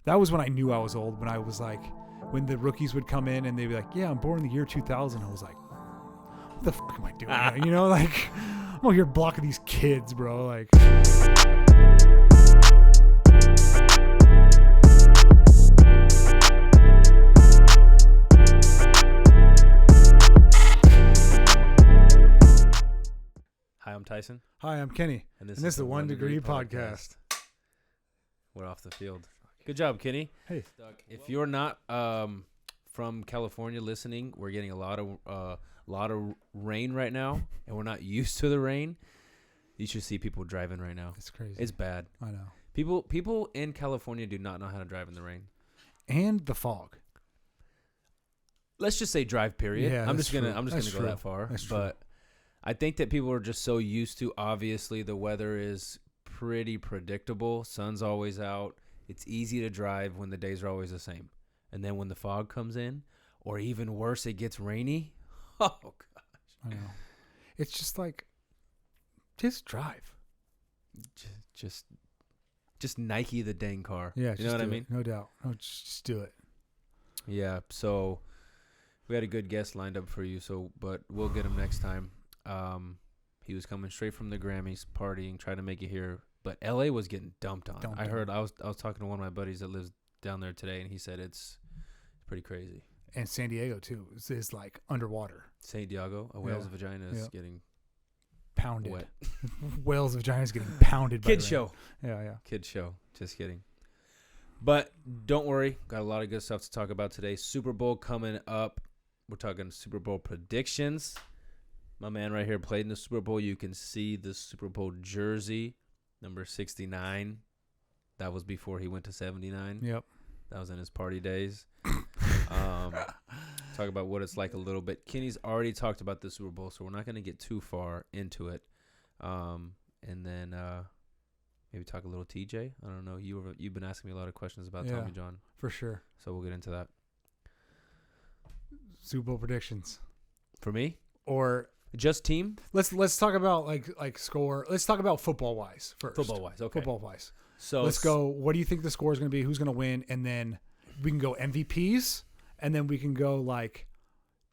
That was when I knew I was old. When I was like, when the rookies would come in and they'd be like, "Yeah, I'm born in the year 2000." I was like, "What the fuck am I doing?" You know, like I'm over here blocking these kids, bro. Like. Hi, I'm Tyson. Hi, I'm Kenny. And this is the One Degree Podcast. We're off the field. Good job, Kenny. Hey. If you're not from California listening, we're getting a lot of rain right now, and we're not used to the rain. You should see people driving right now. It's crazy. It's bad. I know. People in California do not know how to drive in the rain. And the fog. Let's just say drive, period. Yeah, I'm just gonna true. go that far. That's but true. I think that people are just so used to, obviously, the weather is pretty predictable. Sun's always out. It's easy to drive when the days are always the same. And then when the fog comes in, or even worse, it gets rainy. Oh, gosh. I know. It's just like, just drive. Just Nike the dang car. Yeah, you know what I mean? No doubt. No, just do it. Yeah, so we had a good guest lined up for you, but we'll get him next time. He was coming straight from the Grammys, partying, trying to make it here, but LA was getting dumped on. I heard. I was talking to one of my buddies that lives down there today, and he said it's pretty crazy. And San Diego too is like underwater. San Diego, a whale's vagina is getting pounded. Wet. Whale's vagina is getting pounded. Kid show. Yeah. Kid show. Just kidding. But don't worry, got a lot of good stuff to talk about today. Super Bowl coming up. We're talking Super Bowl predictions. My man right here played in the Super Bowl. You can see the Super Bowl jersey, number 69. That was before he went to 79. Yep. That was in his party days. Talk about what it's like a little bit. Kenny's already talked about the Super Bowl, so we're not going to get too far into it. And then maybe talk a little TJ. I don't know. You've been asking me a lot of questions about Tommy John. For sure. So we'll get into that. Super Bowl predictions. For me? Or just team? Let's talk about like score. Let's talk about football wise first. Football wise, okay. Football wise. So let's go. What do you think the score is going to be? Who's going to win? And then we can go MVPs, and then we can go like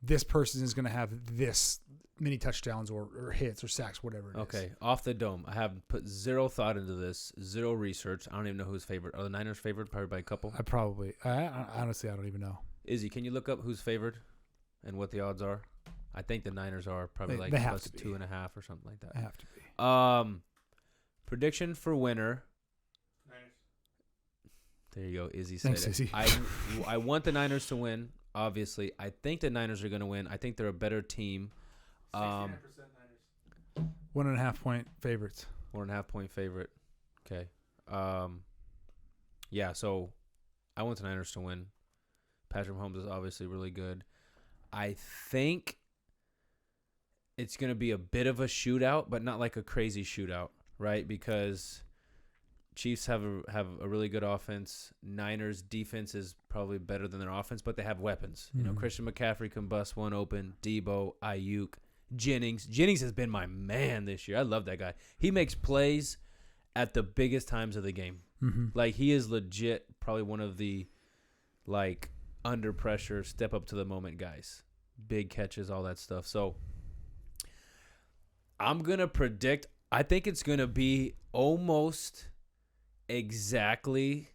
this person is going to have this many touchdowns or hits or sacks, whatever it is. Okay, off the dome. I have put zero thought into this, zero research. I don't even know who's favored. Are the Niners favored? Probably by a couple. I honestly don't even know. Izzy, can you look up who's favored and what the odds are? I think the Niners are probably they have plus to be. 2.5 or something like that. They have to be. Prediction for winner. Niners. There you go. Izzy said Thanks, it. Izzy. I want the Niners to win, obviously. I think the Niners are going to win. I think they're a better team. 69% Niners. 1.5 point favorites. 1.5 point favorite. Okay. Yeah, so I want the Niners to win. Patrick Mahomes is obviously really good. I think it's going to be a bit of a shootout, but not like a crazy shootout, right? Because Chiefs have a really good offense. Niners defense is probably better than their offense, but they have weapons. Mm-hmm. You know, Christian McCaffrey can bust one open. Debo, Ayuk, Jennings. Jennings has been my man this year. I love that guy. He makes plays at the biggest times of the game. Mm-hmm. Like, he is legit probably one of the, like, under pressure, step up to the moment guys. Big catches, all that stuff. So I'm going to predict, I think it's going to be almost exactly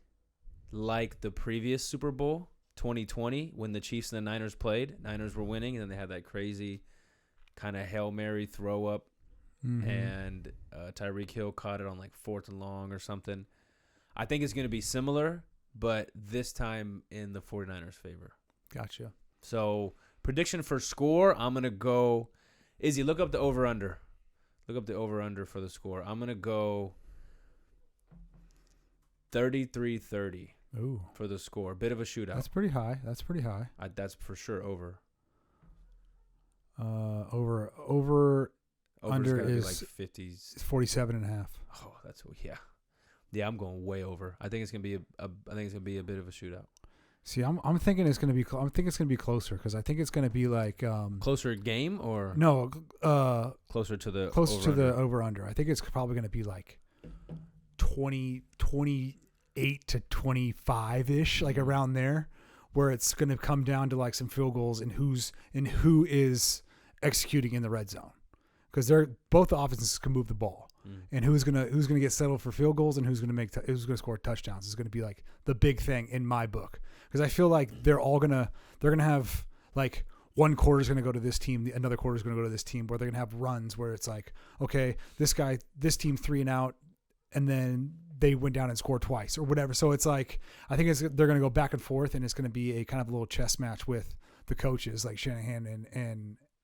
like the previous Super Bowl, 2020, when the Chiefs and the Niners played. Niners were winning, and then they had that crazy kind of Hail Mary throw up, and Tyreek Hill caught it on like 4th and long or something. I think it's going to be similar, but this time in the 49ers' favor. Gotcha. So prediction for score, I'm going to go – Izzy, look up the over-under. Look up the over-under for the score. I'm going to go 33-30 for the score. Bit of a shootout. That's pretty high. That's for sure over. Under is like 50s. 47.5. Oh, that's yeah. I'm going way over. I think it's gonna be a bit of a shootout. See, I'm thinking it's gonna be. I think it's gonna be closer because I think it's gonna be like closer game or no closer to the over under. I think it's probably gonna be like 20 8 to 25 ish, like around there, where it's going to come down to like some field goals and who is executing in the red zone, because both the offenses can move the ball, and who's gonna get settled for field goals and who's gonna score touchdowns is gonna be like the big thing in my book, because I feel like they're gonna have like one quarter is going to go to this team, another quarter is going to go to this team, where they're going to have runs where it's like, okay, this team 3 and out, and then they went down and scored twice or whatever. So it's like, I think they're going to go back and forth, and it's going to be a kind of a little chess match with the coaches like Shanahan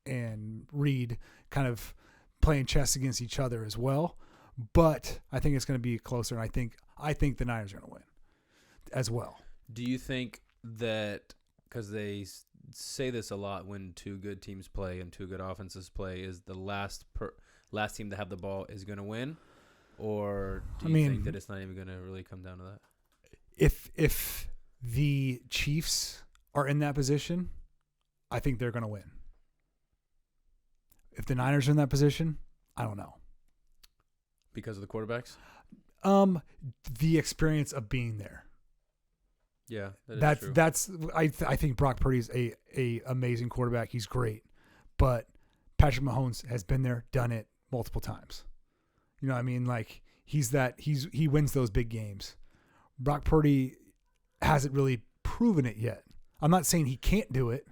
and Reed, kind of playing chess against each other as well. But I think it's going to be closer, and I think the Niners are going to win as well. Do you think that, because they say this a lot when two good teams play and two good offenses play, is the last team to have the ball is going to win? Or do you think that it's not even going to really come down to that? If the Chiefs are in that position, I think they're going to win. If the Niners are in that position, I don't know. Because of the quarterbacks? The experience of being there. Yeah, that's true. I think Brock Purdy's a amazing quarterback. He's great, but Patrick Mahomes has been there, done it multiple times. You know what I mean? Like he wins those big games. Brock Purdy hasn't really proven it yet. I'm not saying he can't do it.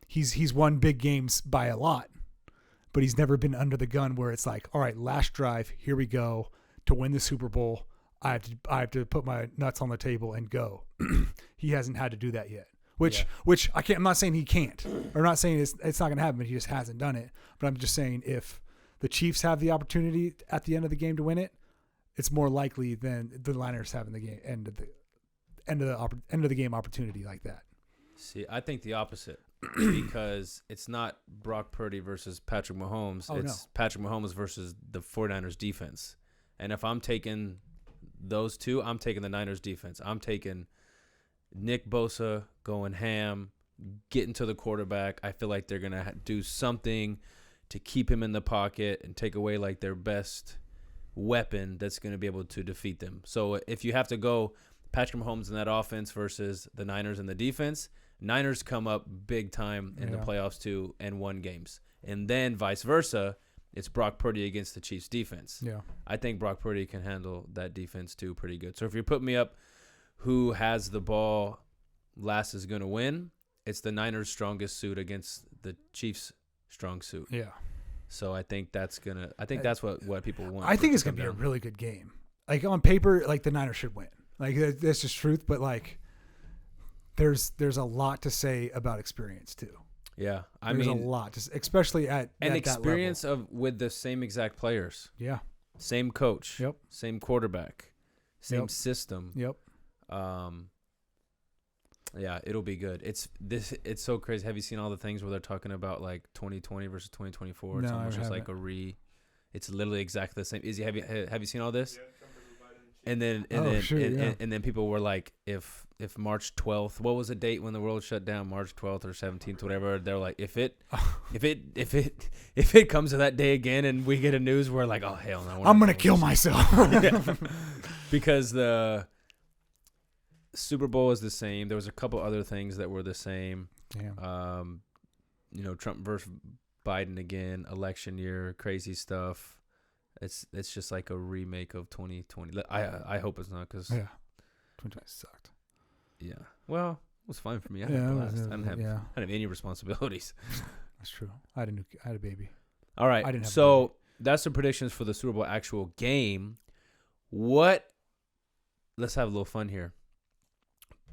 He's won big games by a lot, but he's never been under the gun where it's like, all right, last drive, here we go to win the Super Bowl. I have to put my nuts on the table and go. He hasn't had to do that yet. Which I can't. I'm not saying he can't, or I'm not saying it's not going to happen. But he just hasn't done it. But I'm just saying if the Chiefs have the opportunity at the end of the game to win it, it's more likely than the Niners having the game end of the game opportunity like that. See, I think the opposite, because it's not Brock Purdy versus Patrick Mahomes. It's Patrick Mahomes versus the 49ers defense. And if I'm taking those two, I'm taking the Niners defense. I'm taking Nick Bosa going ham, getting to the quarterback. I feel like they're going to do something to keep him in the pocket and take away like their best weapon that's going to be able to defeat them. So if you have to go Patrick Mahomes in that offense versus the Niners in the defense, Niners come up big time in the playoffs too and won games. And then vice versa, it's Brock Purdy against the Chiefs defense. Yeah. I think Brock Purdy can handle that defense too pretty good. So if you put me up who has the ball last is going to win, it's the Niners' strongest suit against the Chiefs' strong suit. Yeah. So I think that's what people want. I think it's going to be a really good game. Like on paper, like the Niners should win. Like that's just truth, but like there's a lot to say about experience too. Yeah, there's a lot, especially at experience that level. with the same exact players. Yeah, same coach. Yep. Same quarterback. Same system. Yep. Yeah, it'll be good. It's so crazy. Have you seen all the things where they're talking about like 2020 versus 2024? It's almost just like it's literally exactly the same. Izzy, have you seen all this? Yeah. And then people were like, if March 12th, what was the date when the world shut down? March 12th or 17th, whatever. They're like, if it comes to that day again and we get a news, we're like, oh hell no, I'm gonna kill myself. Because the Super Bowl is the same. There was a couple other things that were the same. Damn. Trump versus Biden again, election year, crazy stuff. It's just like a remake of 2020. I hope it's not, because 2020 sucked. Yeah. Well, it was fine for me. I had a blast. I didn't have any responsibilities. That's true. I had a baby. All right. I didn't have a baby. That's the predictions for the Super Bowl actual game. Let's have a little fun here.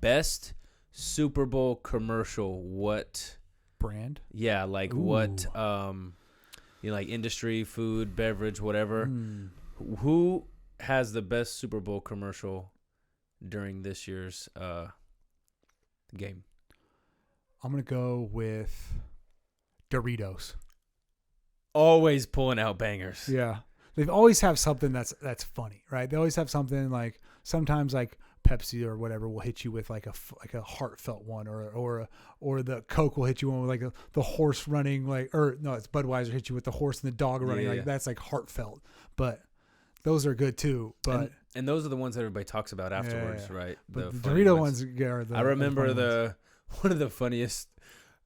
Best Super Bowl commercial. What brand? Yeah, like what like industry, food, beverage, whatever. Who has the best Super Bowl commercial during this year's game? I'm going to go with Doritos. Always pulling out bangers. Yeah. They always have something that's funny, right? They always have something like, sometimes like Pepsi or whatever will hit you with like a heartfelt one, or the Coke will hit you one with like the horse running, it's Budweiser hit you with the horse and the dog running. That's like heartfelt. But those are good too. But and those are the ones that everybody talks about afterwards, right? but the funny Dorito ones are the. I remember are the funny ones. one of the funniest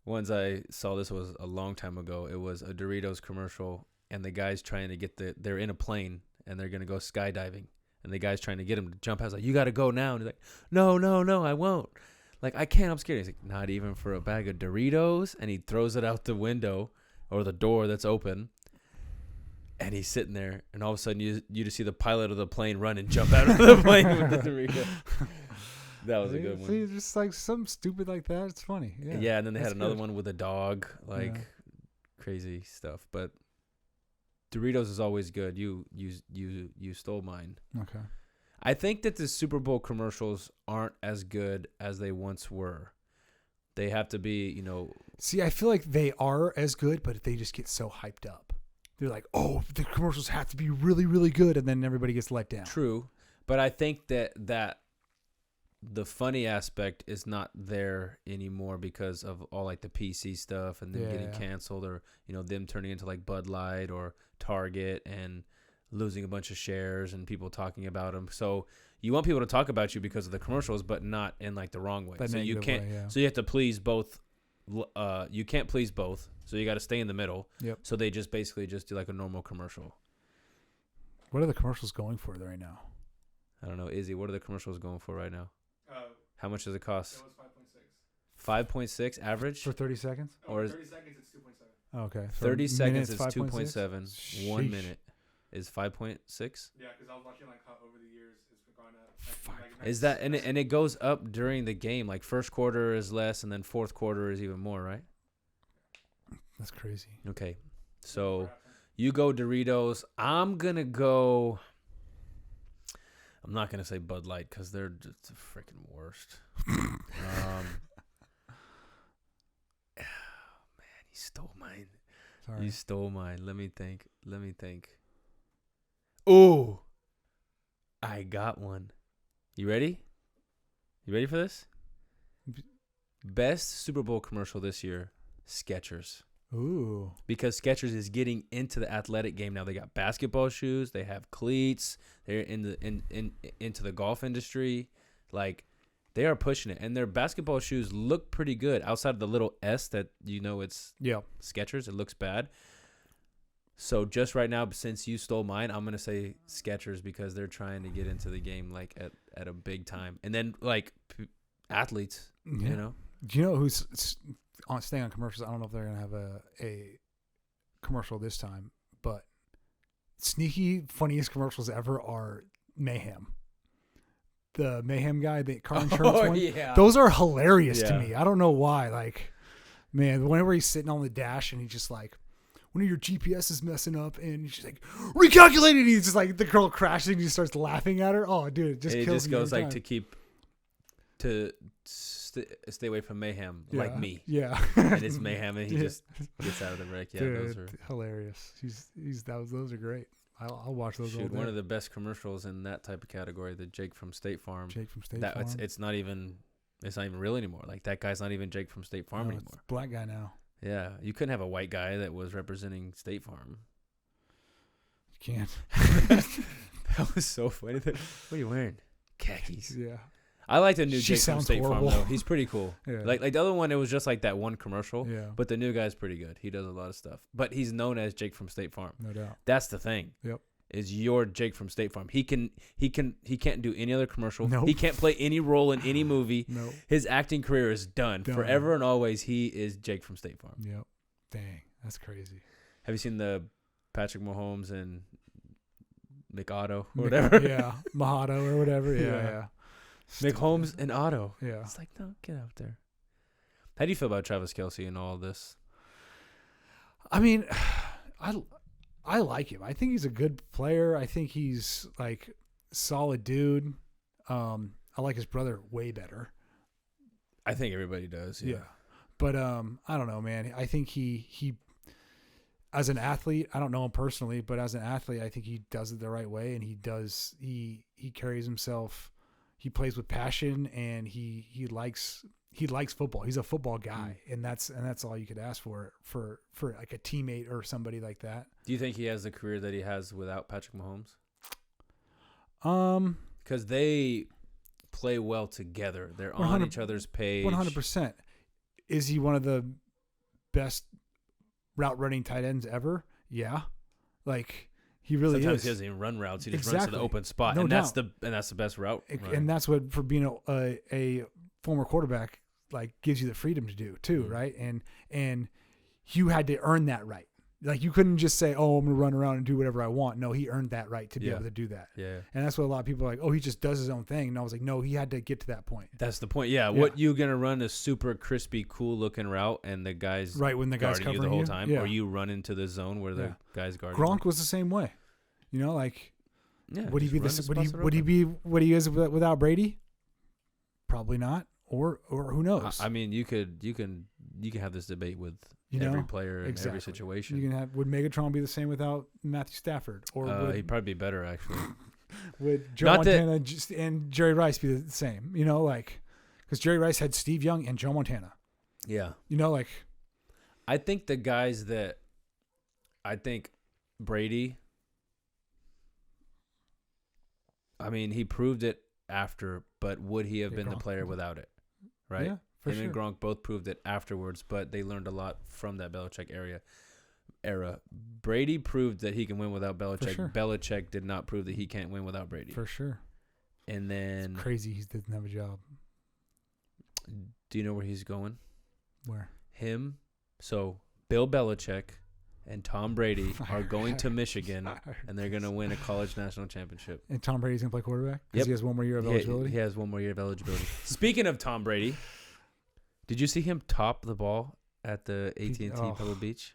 ones I saw. This was a long time ago. It was a Doritos commercial, and the guy's trying to get they're in a plane and they're gonna go skydiving, and the guy's trying to get him to jump out. He's like, "You got to go now," and he's like, "No, I won't. Like, I can't. I'm scared." He's like, "Not even for a bag of Doritos," and he throws it out the window or the door that's open. And he's sitting there, and all of a sudden you just see the pilot of the plane run and jump out of the plane with the Dorito. That was a good one. See, just like something stupid like that. It's funny. Yeah, and then they had another good. one with a dog, like crazy stuff. But Doritos is always good. You stole mine. Okay. I think that the Super Bowl commercials aren't as good as they once were. They have to be, See, I feel like they are as good, but they just get so hyped up. They're like, oh, the commercials have to be really, really good, and then everybody gets let down. True, but I think that the funny aspect is not there anymore because of all like the PC stuff and them getting canceled, or them turning into like Bud Light or Target and losing a bunch of shares and people talking about them. So you want people to talk about you because of the commercials, but not in like the wrong way. So you can't. So you have to please both. You can't please both, so you got to stay in the middle. Yep. So they just basically just do like a normal commercial. What are the commercials going for right now? I don't know, Izzy. What are the commercials going for right now? How much does it cost? It was 5.6 average For 30 seconds? or is 30 seconds, it's 2.7. Okay. 30 seconds is 5.6? 2.7. 1 minute is 5.6. Yeah, because I was watching like how over the years it's been going up. Is that and it goes up during the game? Like first quarter is less, and then fourth quarter is even more, right? That's crazy. Okay, so you go Doritos. I'm gonna go. I'm not gonna say Bud Light because they're just the freaking worst. Man, you stole mine. Sorry. You stole mine. Let me think. Oh, I got one. You ready? You ready for this? Best Super Bowl commercial this year, Skechers. Ooh. Because Skechers is getting into the athletic game now. They got basketball shoes. They have cleats. They're into the golf industry. Like, they are pushing it. And their basketball shoes look pretty good. Outside of the little S that it's Skechers, it looks bad. So just right now, since you stole mine, I'm going to say Skechers because they're trying to get into the game like at a big time. And then like athletes, Do you know who's staying on commercials? I don't know if they're going to have a commercial this time, but sneaky funniest commercials ever are Mayhem. The Mayhem guy, the car insurance one. Yeah. Those are hilarious to me. I don't know why. Like, man, whenever he's sitting on the dash and he's just like, one of your GPS is messing up, and she's like, recalculating. And he's just like, the girl crashes, and he starts laughing at her. Oh, dude, it just kills me. It just goes like time. to stay away from mayhem, like me. Yeah. And it's mayhem, and he just gets out of the wreck. Yeah, dude, those are hilarious. Those are great. I'll watch those. Shoot, one of the best commercials in that type of category, the Jake from State Farm. Farm. It's not even real anymore. Like, that guy's not even Jake from State Farm anymore. It's a black guy now. Yeah, you couldn't have a white guy that was representing State Farm. You can't. That was so funny. What are you wearing? Khakis. Yeah. I like the new Jake from State Farm though. He's pretty cool. Yeah. Like the other one, it was just like that one commercial. Yeah. But the new guy's pretty good. He does a lot of stuff. But he's known as Jake from State Farm. No doubt. That's the thing. Yep. Is your Jake from State Farm. He can't do any other commercial. Nope. He can't play any role in any movie. No. His acting career is done. Forever and always, he is Jake from State Farm. Yep. Dang, that's crazy. Have you seen the Patrick Mahomes and McAuto or whatever? Yeah. Mahado or whatever. Yeah. McHolmes and Otto. Yeah. It's like, no, get out there. How do you feel about Travis Kelce and all this? I mean, I like him. I think he's a good player. I think he's like solid dude. I like his brother way better. I think everybody does. Yeah. But I don't know, man. I think he as an athlete, I don't know him personally, but as an athlete, I think he does it the right way, and he carries himself. He plays with passion, and he likes football. He's a football guy, and that's all you could ask for like a teammate or somebody like that. Do you think he has the career that he has without Patrick Mahomes? Because they play well together. They're on each other's page. 100%. Is he one of the best route running tight ends ever? Yeah. Like he really Sometimes is. he doesn't even run routes. He just Exactly. runs to the open spot. No and doubt. that's the best route. And that's what, for being a former quarterback, like gives you the freedom to do too, right? And you had to earn that right. Like you couldn't just say, "Oh, I'm going to run around and do whatever I want." No, he earned that right to be able to do that. Yeah. And that's what a lot of people are like, "Oh, he just does his own thing." And I was like, "No, he had to get to that point." That's the point. Yeah. What you gonna run a super crispy, cool looking route, and the guys right when the guy's guarding you covering the whole time, Yeah. or you run into the zone where the guys guarding Gronk was the same way. You know, like would he just be run this? the Would he spots that are would he open. be what he is without Brady? Probably not. Or who knows? I mean, you can have this debate with You every know? player in Exactly. every situation. You can have. Would Megatron be the same without Matthew Stafford? Or He'd probably be better actually. would Joe Not that- Montana and Jerry Rice be the same? You know, like because Jerry Rice had Steve Young and Joe Montana. Yeah. You know, like I think the guys that I think Brady. I mean, he proved it after, but would he have been the Gronk. player without it? Right. Yeah, for Him sure. and Gronk both proved it afterwards, but they learned a lot from that Belichick era. Brady proved that he can win without Belichick. sure. Belichick did not prove that he can't win without Brady. For sure. And then, Crazy, he doesn't have a job. do you know where he's going? Where? Him. So Bill Belichick and Tom Brady are going to Michigan, and they're going to win a college national championship. And Tom Brady's gonna play quarterback because Yep. he has one more year of eligibility. He has one more year of eligibility. Speaking of Tom Brady, did you see him top the ball at the AT&T Pebble Beach?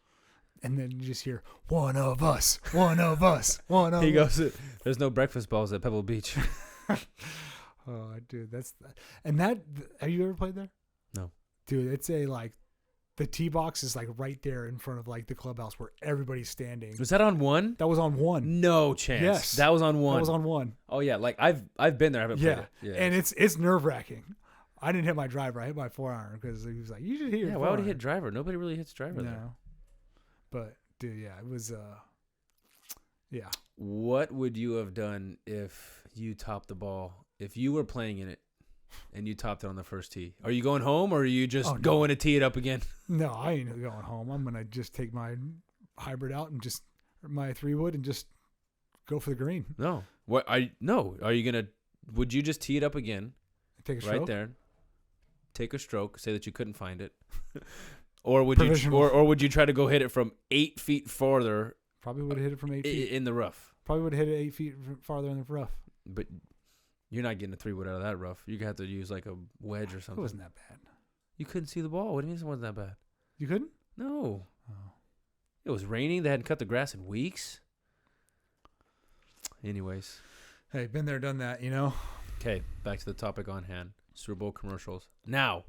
And then you just hear one of us, one of us, one of. He us. goes, "There's no breakfast balls at Pebble Beach." Oh, dude, and that. Have you ever played there? No. Dude, it's the tee box is like right there in front of like the clubhouse where everybody's standing. Was that on one? That was on one. No chance. Yes. That was on one. That was on one. Oh yeah, like I've been there. I haven't played Yeah. it. Yeah. And it's nerve wracking. I didn't hit my driver. I hit my forearm because he was like, "You should hit your yeah, why would he forearm." hit driver? Nobody really hits driver there. No. But dude, yeah, it was. Yeah. What would you have done if you topped the ball? If you were playing in it and you topped it on the first tee? Are you going home or are you just Oh, no. going to tee it up again? No, I ain't going home. I'm gonna just take my hybrid out and just my 3-wood and just go for the green. No. Are you gonna? Would you just tee it up again? Take a stroke. Right there. Take a stroke. Say that you couldn't find it, or would you? Provisional. Or would you try to go hit it from 8 feet farther Probably would have hit it from 8 feet. in the rough? Probably would have hit it 8 feet farther in the rough. But you're not getting a 3-wood out of that rough. You have to use like a wedge or It something. wasn't that bad. You couldn't see the ball. What do you mean it wasn't that bad? You couldn't? No. Oh. It was raining. They hadn't cut the grass in weeks. Anyways. Hey, been there, done that. You know. Okay, back to the topic on hand. Super Bowl commercials. Now,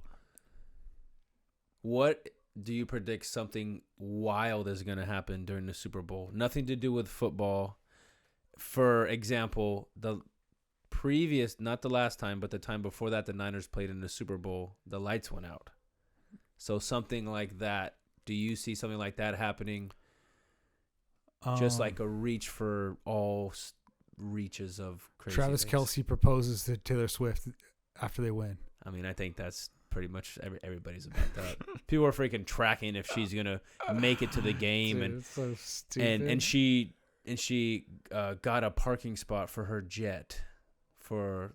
what do you predict something wild is going to happen during the Super Bowl? Nothing to do with football. For example, the previous, not the last time, but the time before that, the Niners played in the Super Bowl, the lights went out. So something like that. Do you see something like that happening? Just like a reach for all reaches of crazy Travis things? Kelce proposes to Taylor Swift after they win. I mean, I think that's pretty much everybody's about that. People are freaking tracking if she's gonna make it to the game, Dude, and it's so stupid. and she got a parking spot for her jet,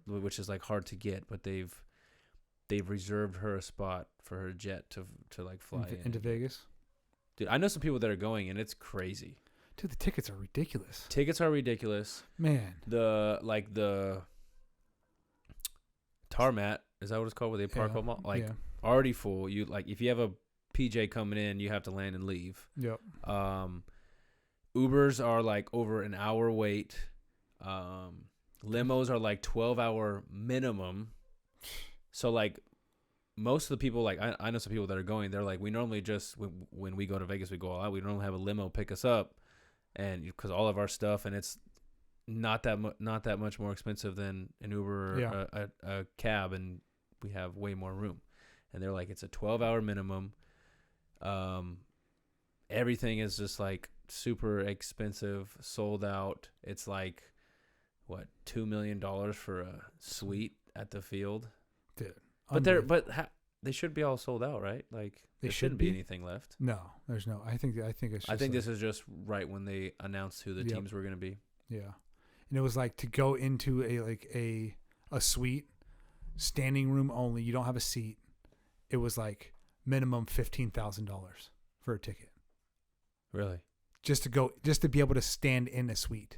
which is like hard to get, but they've reserved her a spot for her jet to like fly into Vegas. Dude, I know some people that are going, and it's crazy. Dude, the tickets are ridiculous. Tickets are ridiculous. Man. The tarmac, is that what it's called? Where they park them all? Like already full. You like if you have a PJ coming in, you have to land and leave. Yep. Ubers are like over an hour wait. Limos are like 12-hour minimum. So like most of the people, like I know some people that are going, they're like, we normally just when we go to Vegas, we go all out. We normally have a limo pick us up, and because all of our stuff, and it's not that much more expensive than an Uber or a cab, and we have way more room. And they're like, it's a 12-hour minimum. Everything is just like super expensive, sold out. It's like what, $2 million for a suite at the field. Dude, But they should be all sold out, right? Like They there should shouldn't be be? anything left. no, there's no. I think it's. Just I think like- this is just right when they announced who the Yep. teams were going to be. Yeah, and it was like to go into a suite, standing room only. You don't have a seat. It was like minimum $15,000 for a ticket Really? just to be able to stand in a suite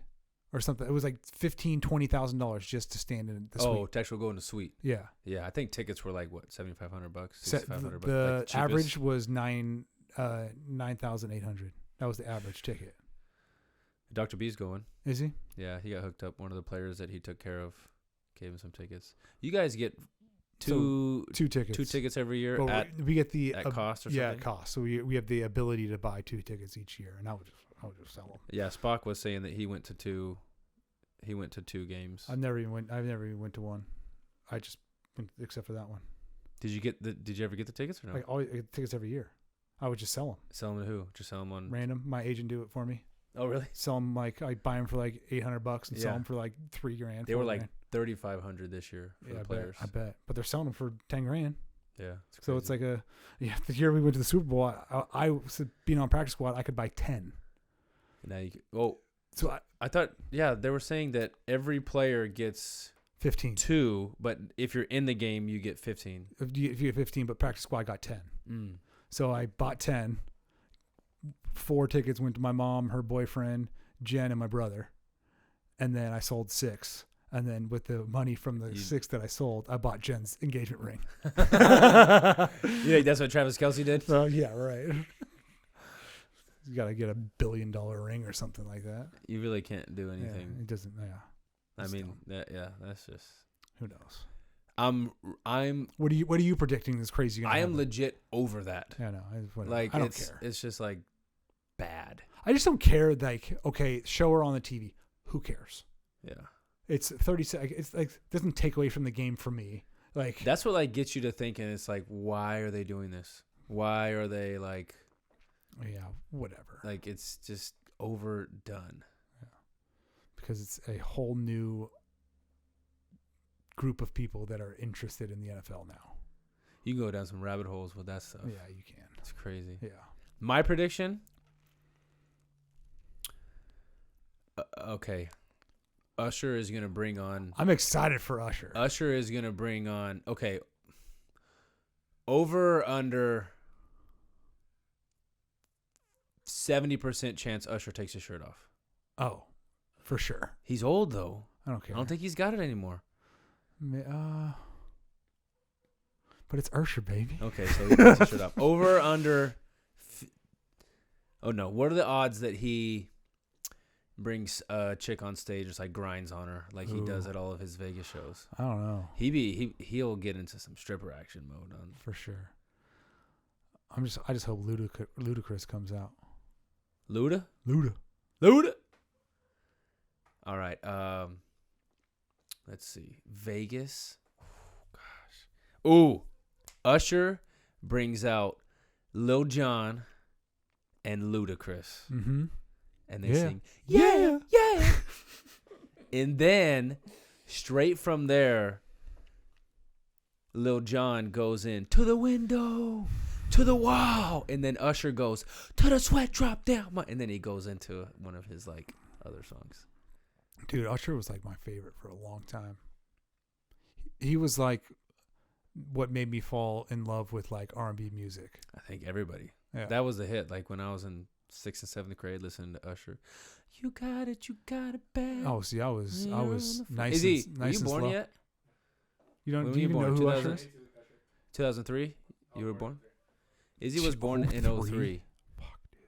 or something. It was like $20,000 just to stand in the suite. To actually go in the suite. Yeah. Yeah, I think tickets were like what, $7,500, So $6,500. the like average was 9,800. That was the average ticket. Dr. B's going. Is he? Yeah, he got hooked up. One of the players that he took care of gave him some tickets. You guys get two tickets every year But at we get the cost or yeah, something? at cost. So we have the ability to buy 2 tickets each year, and I would just sell them. Yeah, Spock was saying that he went to two games. I've never even went to one. I just went, except for that one. Did you ever get the tickets or no? Like always, I get tickets every year. I would just sell them Sell them to who? Just sell them on. random. My agent do it for me. Oh, really? Sell them like I buy them for like $800 and sell Yeah. them for like $3,000. They were $4,000. like $3,500 this year for the players. I bet. But they're selling them for $10,000. Yeah. So it's like the year we went to the Super Bowl, I was being on practice squad, I could buy 10. now you. Oh, So I thought. Yeah, they were saying that every player gets 15. 2, but if you're in the game, you get 15. If you get 15, but practice squad got 10. So I bought 10. 4 tickets went to my mom, her boyfriend, Jen, and my brother. And then I sold 6. And then with the money from the 6 that I sold, I bought Jen's engagement ring. Yeah, that's what Travis Kelce did. So yeah, right. You got to get $1 billion ring or something like that. You really can't do Yeah, anything. it doesn't. Yeah. I mean, Still. that's just. Who knows? I'm. What are you predicting is crazy? I am legit over that. Yeah, no, whatever. Like I don't care. It's just like bad. I just don't care. Like, okay, show her on the TV. Who cares? Yeah. It's 30 seconds. It's like doesn't take away from the game for me. Like That's what like gets you to thinking. It's like, why are they doing this? Why are they like? yeah, whatever. Like it's just overdone. Because it's a whole new group of people that are interested in the NFL now. You can go down some rabbit holes with that stuff. Yeah, you can. It's crazy. Yeah. My prediction. Okay. Usher is gonna bring on. I'm excited for Usher. Usher is gonna bring on. Okay. Over or under 70% chance Usher takes his shirt off. Oh, for sure. He's old though. I don't care. I don't think he's got it anymore. But it's Usher, baby. Okay, so he takes his shirt off. Over or under. Oh no! What are the odds that he brings a chick on stage, just like grinds on her, like he does Ooh. at all of his Vegas shows? I don't know. He'll get into some stripper action mode on. For sure. I just hope Ludacris comes out. Luda. Luda. All right. Let's see. Vegas. Oh, gosh. Ooh. Usher brings out Lil Jon and Ludacris. Mm-hmm. And they Yeah. sing, yeah. And then, straight from there, Lil Jon goes in, to the window, to the wall. And then Usher goes, to the sweat drop down. And then he goes into one of his, like, other songs. Dude, Usher was like my favorite for a long time. He was like what made me fall in love with like R&B music. I think everybody. Yeah. That was the hit. Like, when I was in 6th and 7th grade listening to Usher. You got it bad. Oh, see, I was nice. Is he? and, Were nice you and born slow. yet? You don't? When Do you were you even know born? who Usher is? 2003? You were born? Izzy was born in 03. Fuck, dude.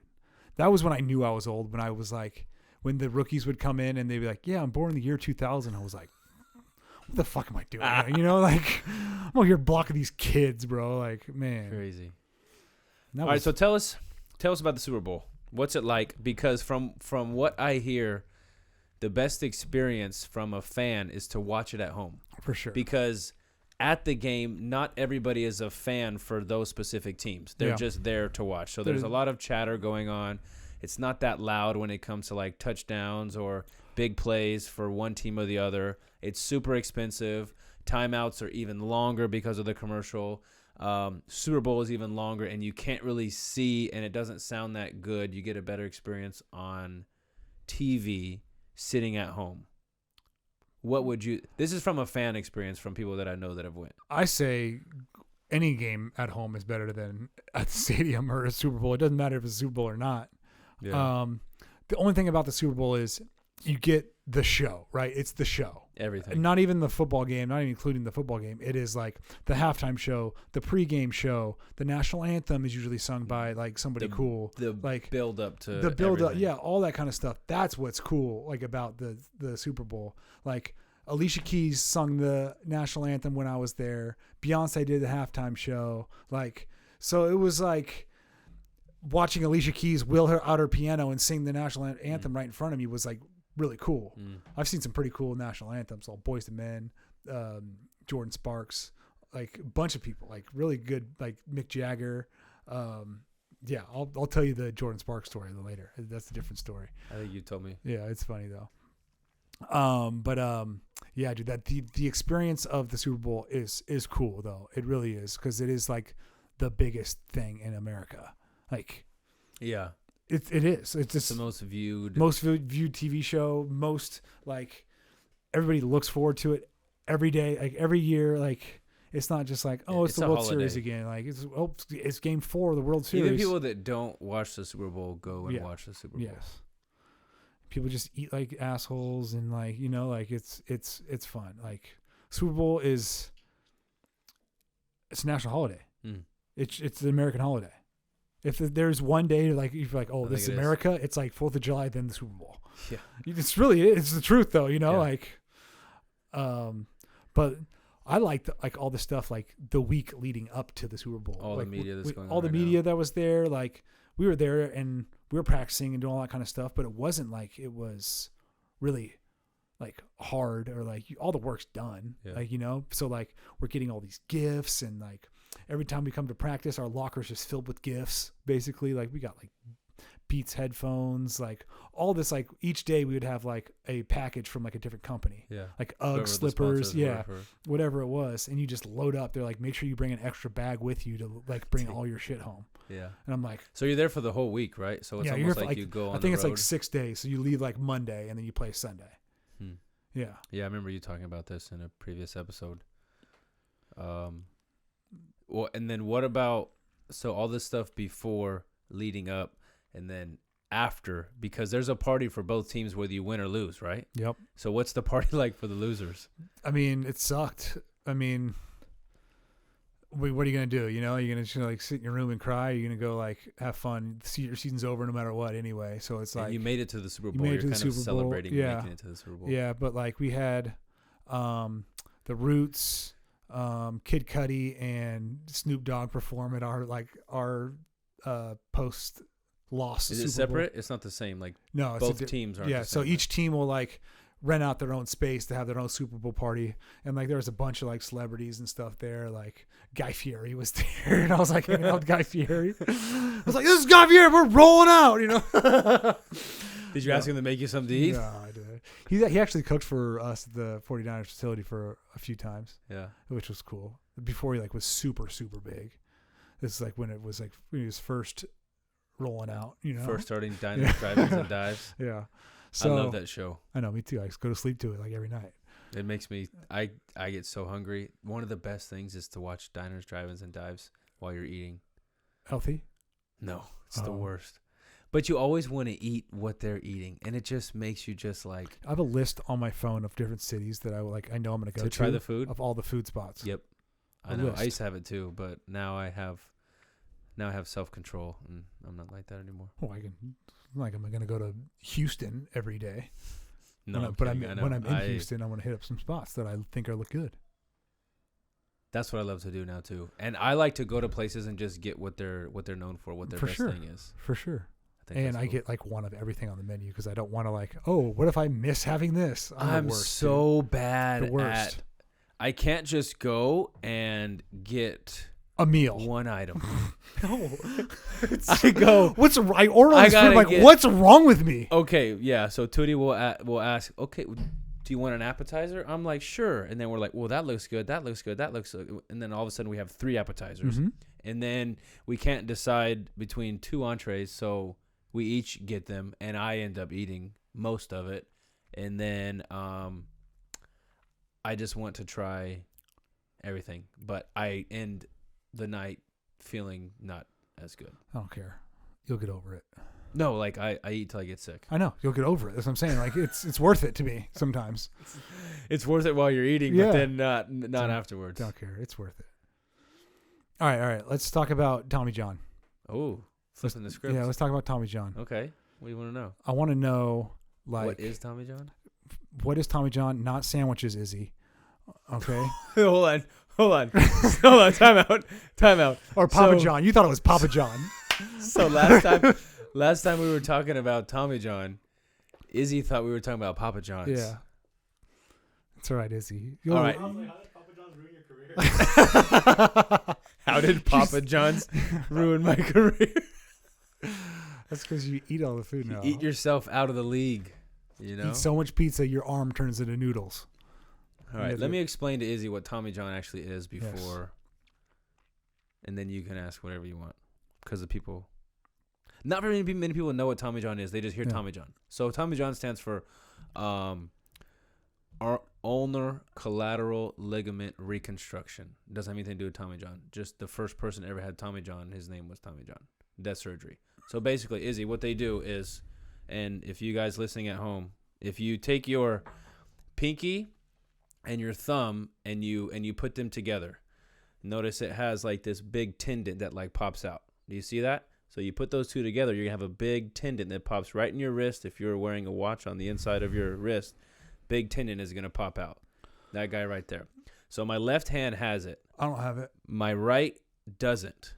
That was when I knew I was old. When I was like, when the rookies would come in and they'd be like, "Yeah, I'm born in the year 2000." I was like, "What the fuck am I doing?" here? You know, like I'm over here blocking these kids, bro. Like, man. Crazy. That All was, right, so tell us about the Super Bowl. What's it like? Because from what I hear, the best experience from a fan is to watch it at home. for sure. Because at the game, not everybody is a fan for those specific teams. They're Yeah. just there to watch. So there's a lot of chatter going on. It's not that loud when it comes to like touchdowns or big plays for one team or the other. It's super expensive. Timeouts are even longer because of the commercial. Super Bowl is even longer, and you can't really see, and it doesn't sound that good. You get a better experience on TV sitting at home. What would you – this is from a fan experience from people that I know that have went. I say any game at home is better than at the stadium or a Super Bowl. It doesn't matter if it's a Super Bowl or not. Yeah. The only thing about the Super Bowl is you get the show, right? It's the show. Everything. Not even the football game, not even including the football game. It is like the halftime show, the pregame show. The national anthem is usually sung by like somebody cool. The like build up to the build everything. up, yeah, all that kind of stuff. That's what's cool, like about the Super Bowl. Like Alicia Keys sung the national anthem when I was there. Beyonce did the halftime show. Like, so it was like watching Alicia Keys wheel her out her piano and sing the national anthem right in front of me was like really cool. I've seen some pretty cool national anthems, all Boyz II Men, Jordan Sparks, like a bunch of people, like really good, like Mick Jagger. Yeah, I'll tell you the Jordan Sparks story later. That's a different story. I think you told me. Yeah, it's funny though. Yeah, dude, that the experience of the Super Bowl is cool though. It really is, because it is like the biggest thing in America. Like, yeah, it is. It's just the most viewed TV show. Most, like, everybody looks forward to it every day, like every year. Like, it's not just like, oh, it's the World Series again. Like, it's Game 4 of the World Series. Even people that don't watch the Super Bowl go and watch the Super Bowl. Yes. People just eat like assholes, and like, you know, like it's fun. Like, Super Bowl it's a national holiday. It's an American holiday. If there's one day like you feel like, oh, this is America, it's like 4th of July, then the Super Bowl. Yeah, it's the truth though, you know. Like, but I like all the stuff like the week leading up to the Super Bowl. All like, the media that's going on. All the media that was there, like we were there and we were practicing and doing all that kind of stuff, but it wasn't like it was really like hard or like all the work's done. Yeah. Like, you know, so like we're getting all these gifts, and like every time we come to practice, our locker's just filled with gifts. Basically, like we got like Beats headphones, like all this. Like each day we would have like a package from like a different company. Yeah, like UGG slippers, whatever it was, and you just load up. They're like, make sure you bring an extra bag with you to like bring all your shit home. Yeah, and I'm like, so you're there for the whole week, right? So it's almost like you go on. I think it's like 6 days. So you leave like Monday and then you play Sunday. Yeah. Yeah, I remember you talking about this in a previous episode. Well, and then what about, so all this stuff before, leading up, and then after, because there's a party for both teams whether you win or lose, right? Yep. So what's the party like for the losers? I mean, it sucked. I mean, what are you going to do? You know, you're going to like sit in your room and cry? You're going to go like have fun? Your season's over no matter what anyway. So it's like, and you made it to the Super Bowl. You're kind of celebrating making it to the Super Bowl. Yeah, but like we had the Roots, Kid Cudi and Snoop Dogg perform at our post loss. Is Super it separate? Bowl. It's not the same. Like, no, both teams aren't. Yeah, the same, so each team will like rent out their own space to have their own Super Bowl party, and like there was a bunch of like celebrities and stuff there. Like Guy Fieri was there, and I was like hanging out with Guy Fieri. I was like, "This is Guy Fieri. We're rolling out," you know. Did you ask him to make you some to eat? No, I did. He actually cooked for us at the 49ers facility for a few times. Yeah, which was cool. Before he like was super big. This is like when it was like when he was first rolling out. You know, first starting diners, drive-ins, and dives. Yeah. So, I love that show. I know, me too. I just go to sleep to it like every night. It makes me, I get so hungry. One of the best things is to watch diners, drive-ins, and dives while you're eating. Healthy? No, it's the worst. But you always want to eat what they're eating, and it just makes you just like. I have a list on my phone of different cities that I like. I know I'm going to go to try the food of all the food spots. Yep, I know. I used to have it too, but now I have self-control, and I'm not like that anymore. Oh, I'm going to go to Houston every day. No, when I'm in Houston, I want to hit up some spots that I think look good. That's what I love to do now too, and I like to go to places and just get what they're known for, what their best thing is. For sure. And I get like one of everything on the menu because I don't want to like, oh, what if I miss having this? I'm the worst, so bad the worst. I can't just go and get a meal. One item. No. I go. I order all I this food. gotta I'm like, get- what's wrong with me? Okay, yeah. So Tootie will ask, okay, do you want an appetizer? I'm like, sure. And then we're like, well, that looks good. That looks good. That looks good. And then all of a sudden we have 3 appetizers. Mm-hmm. And then we can't decide between 2 entrees. So we each get them. And I end up eating most of it. And then I just want to try everything. But I end the night feeling not as good. I don't care. You'll get over it. No, like I eat till I get sick. I know. You'll get over it. That's what I'm saying. Like it's worth it to me sometimes. It's worth it while you're eating, Yeah. but then not afterwards. Don't care. It's worth it. All right. Let's talk about Tommy John. Oh, flipping the script. Yeah, let's talk about Tommy John. Okay. What do you want to know? I want to know, like, What is Tommy John? what is Tommy John? Not sandwiches, Izzy. Okay. Hold on. Time out. Or Papa So- John. You thought it was Papa John. So last time we were talking about Tommy John, Izzy thought we were talking about Papa John's. Yeah. That's all right, Izzy. All right. I was like, how did Papa John's ruin your career? How did Papa John's ruin my career? That's because you eat all the food now. Eat yourself out of the league. You know. Eat so much pizza, your arm turns into noodles. All right. Yeah, Let dude. me explain to Izzy what Tommy John actually is before, and then you can ask whatever you want, because the people. Not very many people know what Tommy John is. They just hear Yeah. Tommy John. So Tommy John stands for ulnar collateral ligament reconstruction. It doesn't have anything to do with Tommy John. Just the first person ever had Tommy John, his name was Tommy John. Death surgery. So basically, Izzy, what they do is, and if you guys listening at home, if you take your pinky and your thumb and you put them together, notice it has like this big tendon that like pops out. Do you see that? So you put those two together, you're going to have a big tendon that pops right in your wrist. If you're wearing a watch on the inside of your wrist, big tendon is going to pop out. That guy right there. So my left hand has it. I don't have it. My right doesn't,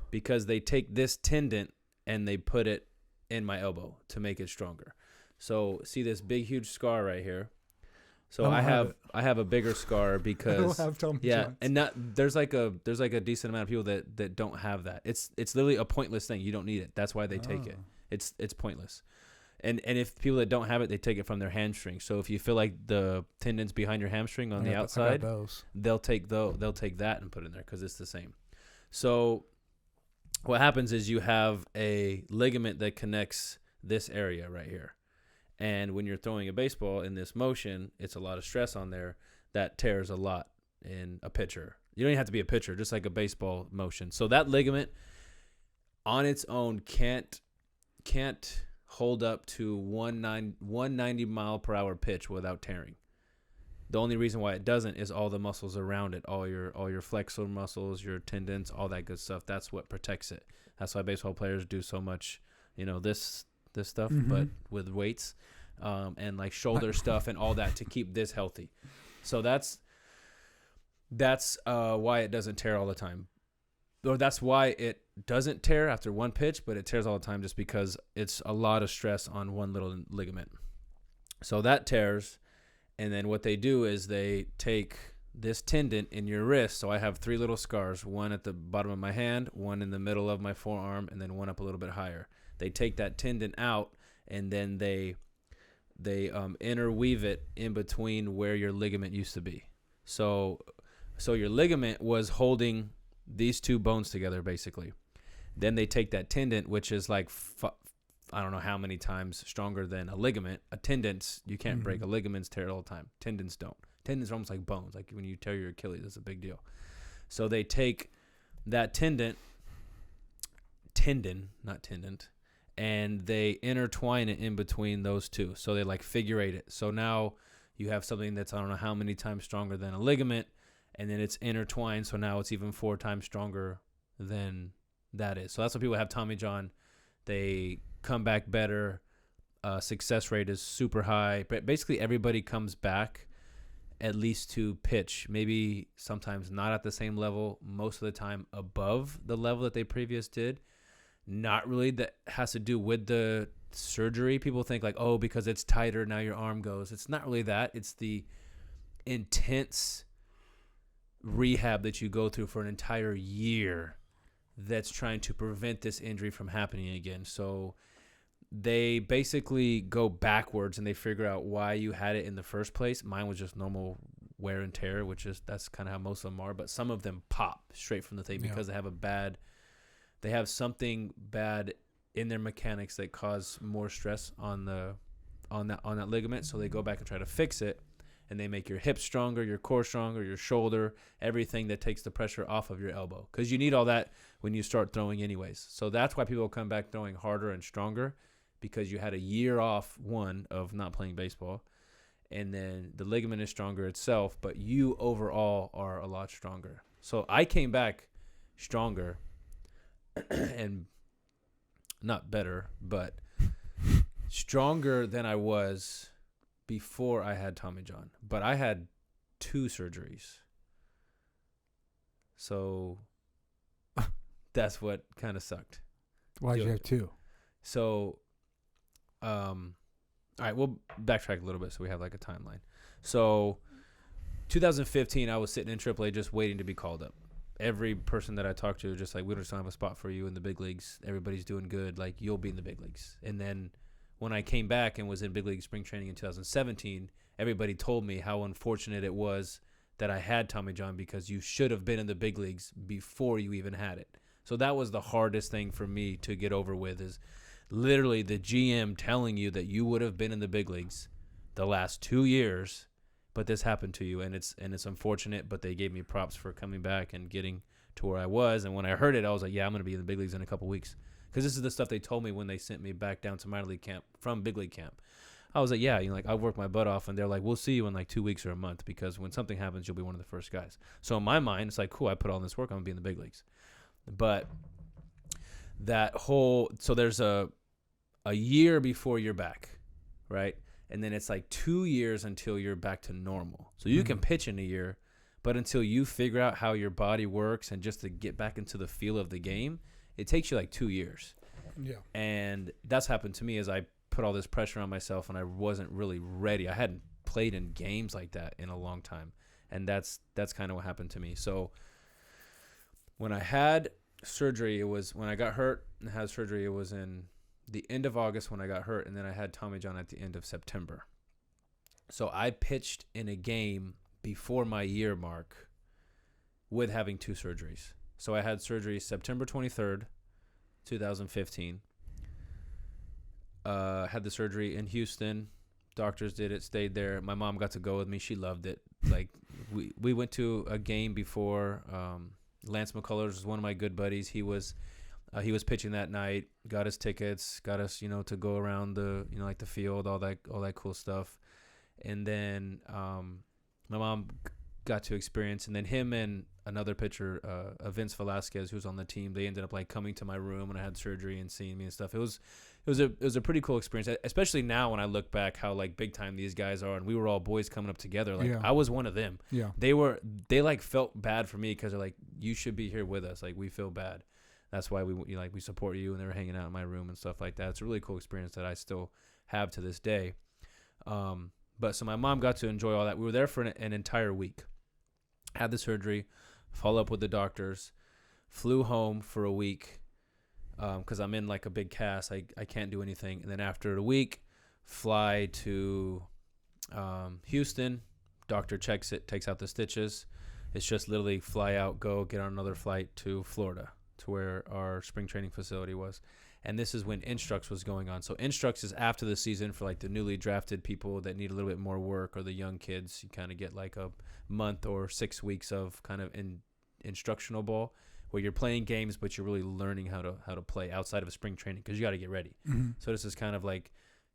because they take this tendon and they put it in my elbow to make it stronger. So see this big, huge scar right here. So I have a bigger scar I because don't have Tommy yeah, John's. and there's like a decent amount of people that don't have that. It's literally a pointless thing. You don't need it. That's why they take it. It's pointless. And if people that don't have it, they take it from their hamstring. So if you feel like the tendons behind your hamstring on the outside, those. they'll take that and put it in there because it's the same. So what happens is you have a ligament that connects this area right here. And when you're throwing a baseball in this motion, it's a lot of stress on there that tears a lot in a pitcher. You don't even have to be a pitcher, just like a baseball motion. So that ligament on its own can't hold up to 190 mile per hour pitch without tearing. The only reason why it doesn't is all the muscles around it, all your flexor muscles, your tendons, all that good stuff. That's what protects it. That's why baseball players do so much, this stuff, but with weights, and like shoulder stuff and all that to keep this healthy. So that's why it doesn't tear all the time. Or that's why it doesn't tear after one pitch, but it tears all the time just because it's a lot of stress on one little ligament. So that tears, and then what they do is they take this tendon in your wrist. So I have 3 little scars, one at the bottom of my hand, one in the middle of my forearm, and then one up a little bit higher. They take that tendon out, and then they interweave it in between where your ligament used to be. So your ligament was holding these 2 bones together, basically. Then they take that tendon, which is like I don't know how many times stronger than a ligament. A tendon's, you can't break. A ligament's tear it all the time. Tendons don't. Tendons are almost like bones. Like when you tear your Achilles, it's a big deal. So they take that tendon, not tendon, and they intertwine it in between those 2. So they like figure eight it. So now you have something that's I don't know how many times stronger than a ligament, and then it's intertwined. So now it's even 4 times stronger than that is. So that's why people have Tommy John. They come back better. Success rate is super high. But basically everybody comes back at least to pitch. Maybe sometimes not at the same level. Most of the time above the level that they previous did. Not really that has to do with the surgery. People think like, oh, because it's tighter, now your arm goes. It's not really that. It's the intense rehab that you go through for an entire year that's trying to prevent this injury from happening again. So they basically go backwards and they figure out why you had it in the first place. Mine was just normal wear and tear, that's kind of how most of them are. But some of them pop straight from the thing because they have something bad in their mechanics that cause more stress on that ligament. So they go back and try to fix it, and they make your hips stronger, your core stronger, your shoulder, everything that takes the pressure off of your elbow. Because you need all that when you start throwing anyways. So that's why people come back throwing harder and stronger, because you had a year off, one, of not playing baseball. And then the ligament is stronger itself, but you overall are a lot stronger. So I came back stronger and not better, but stronger than I was before I had Tommy John. But I had 2 surgeries. So that's what kind of sucked. Why'd you have 2? So, all right, we'll backtrack a little bit so we have like a timeline. So 2015, I was sitting in AAA just waiting to be called up. Every person that I talked to was just like, we just don't have a spot for you in the big leagues. Everybody's doing good. Like, you'll be in the big leagues. And then when I came back and was in big league spring training in 2017, everybody told me how unfortunate it was that I had Tommy John, because you should have been in the big leagues before you even had it. So that was the hardest thing for me to get over with, is literally the GM telling you that you would have been in the big leagues the last 2 years, but this happened to you, and it's unfortunate, but they gave me props for coming back and getting to where I was. And when I heard it, I was like, yeah, I'm going to be in the big leagues in a couple weeks, because this is the stuff they told me when they sent me back down to minor league camp from big league camp. I was like, yeah, like, I worked my butt off, and they're like, we'll see you in like 2 weeks or a month, because when something happens, you'll be one of the first guys. So in my mind, it's like, cool, I put all this work, I'm going to be in the big leagues. But so there's a year before you're back, right? And then it's like 2 years until you're back to normal. So you can pitch in a year, but until you figure out how your body works and just to get back into the feel of the game, it takes you like 2 years. Yeah. And that's happened to me, as I put all this pressure on myself and I wasn't really ready. I hadn't played in games like that in a long time. And that's kind of what happened to me. So when I had surgery, it was when I got hurt and had surgery, it was in the end of August when I got hurt, and then I had Tommy John at the end of September. So I pitched in a game before my year mark with having 2 surgeries. So I had surgery September 23rd, 2015. Had the surgery in Houston. Doctors did it, stayed there. My mom got to go with me. She loved it. Like, we went to a game before. Lance McCullers was one of my good buddies. He was pitching that night, got us tickets, got us, to go around the, like the field, all that cool stuff. And then my mom got to experience, and then him and another pitcher, Vince Velasquez, who's on the team, they ended up like coming to my room when I had surgery and seeing me and stuff. It was a pretty cool experience, especially now when I look back how like big time these guys are, and we were all boys coming up together. Like, I was one of them. Yeah. They like felt bad for me, because they're like, you should be here with us. Like, we feel bad. That's why we support you, and they were hanging out in my room and stuff like that. It's a really cool experience that I still have to this day. But so my mom got to enjoy all that. We were there for an entire week. Had the surgery, follow up with the doctors, flew home for a week because I'm in like a big cast. I can't do anything. And then after a week, fly to Houston. Doctor checks it, takes out the stitches. It's just literally fly out, go, get on another flight to Florida, to where our spring training facility was. And this is when Instructs was going on. So Instructs is after the season for like the newly drafted people that need a little bit more work, or the young kids. You kind of get like a month or 6 weeks of kind of instructional ball, where you're playing games, but you're really learning how to play outside of spring training, because you got to get ready. Mm-hmm. So this is kind of like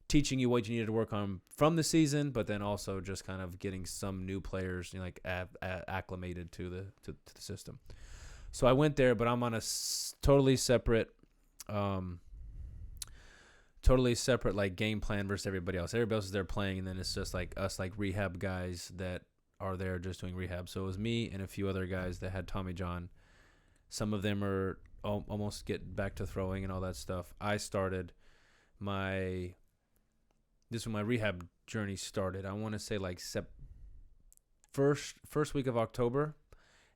teaching you what you needed to work on from the season, but then also just kind of getting some new players, like acclimated to the system. So I went there, but I'm on a totally separate like game plan versus everybody else. Everybody else is there playing, and then it's just like us, like rehab guys that are there just doing rehab. So it was me and a few other guys that had Tommy John. Some of them are almost getting back to throwing and all that stuff. I started this is when my rehab journey started. I want to say like first week of October.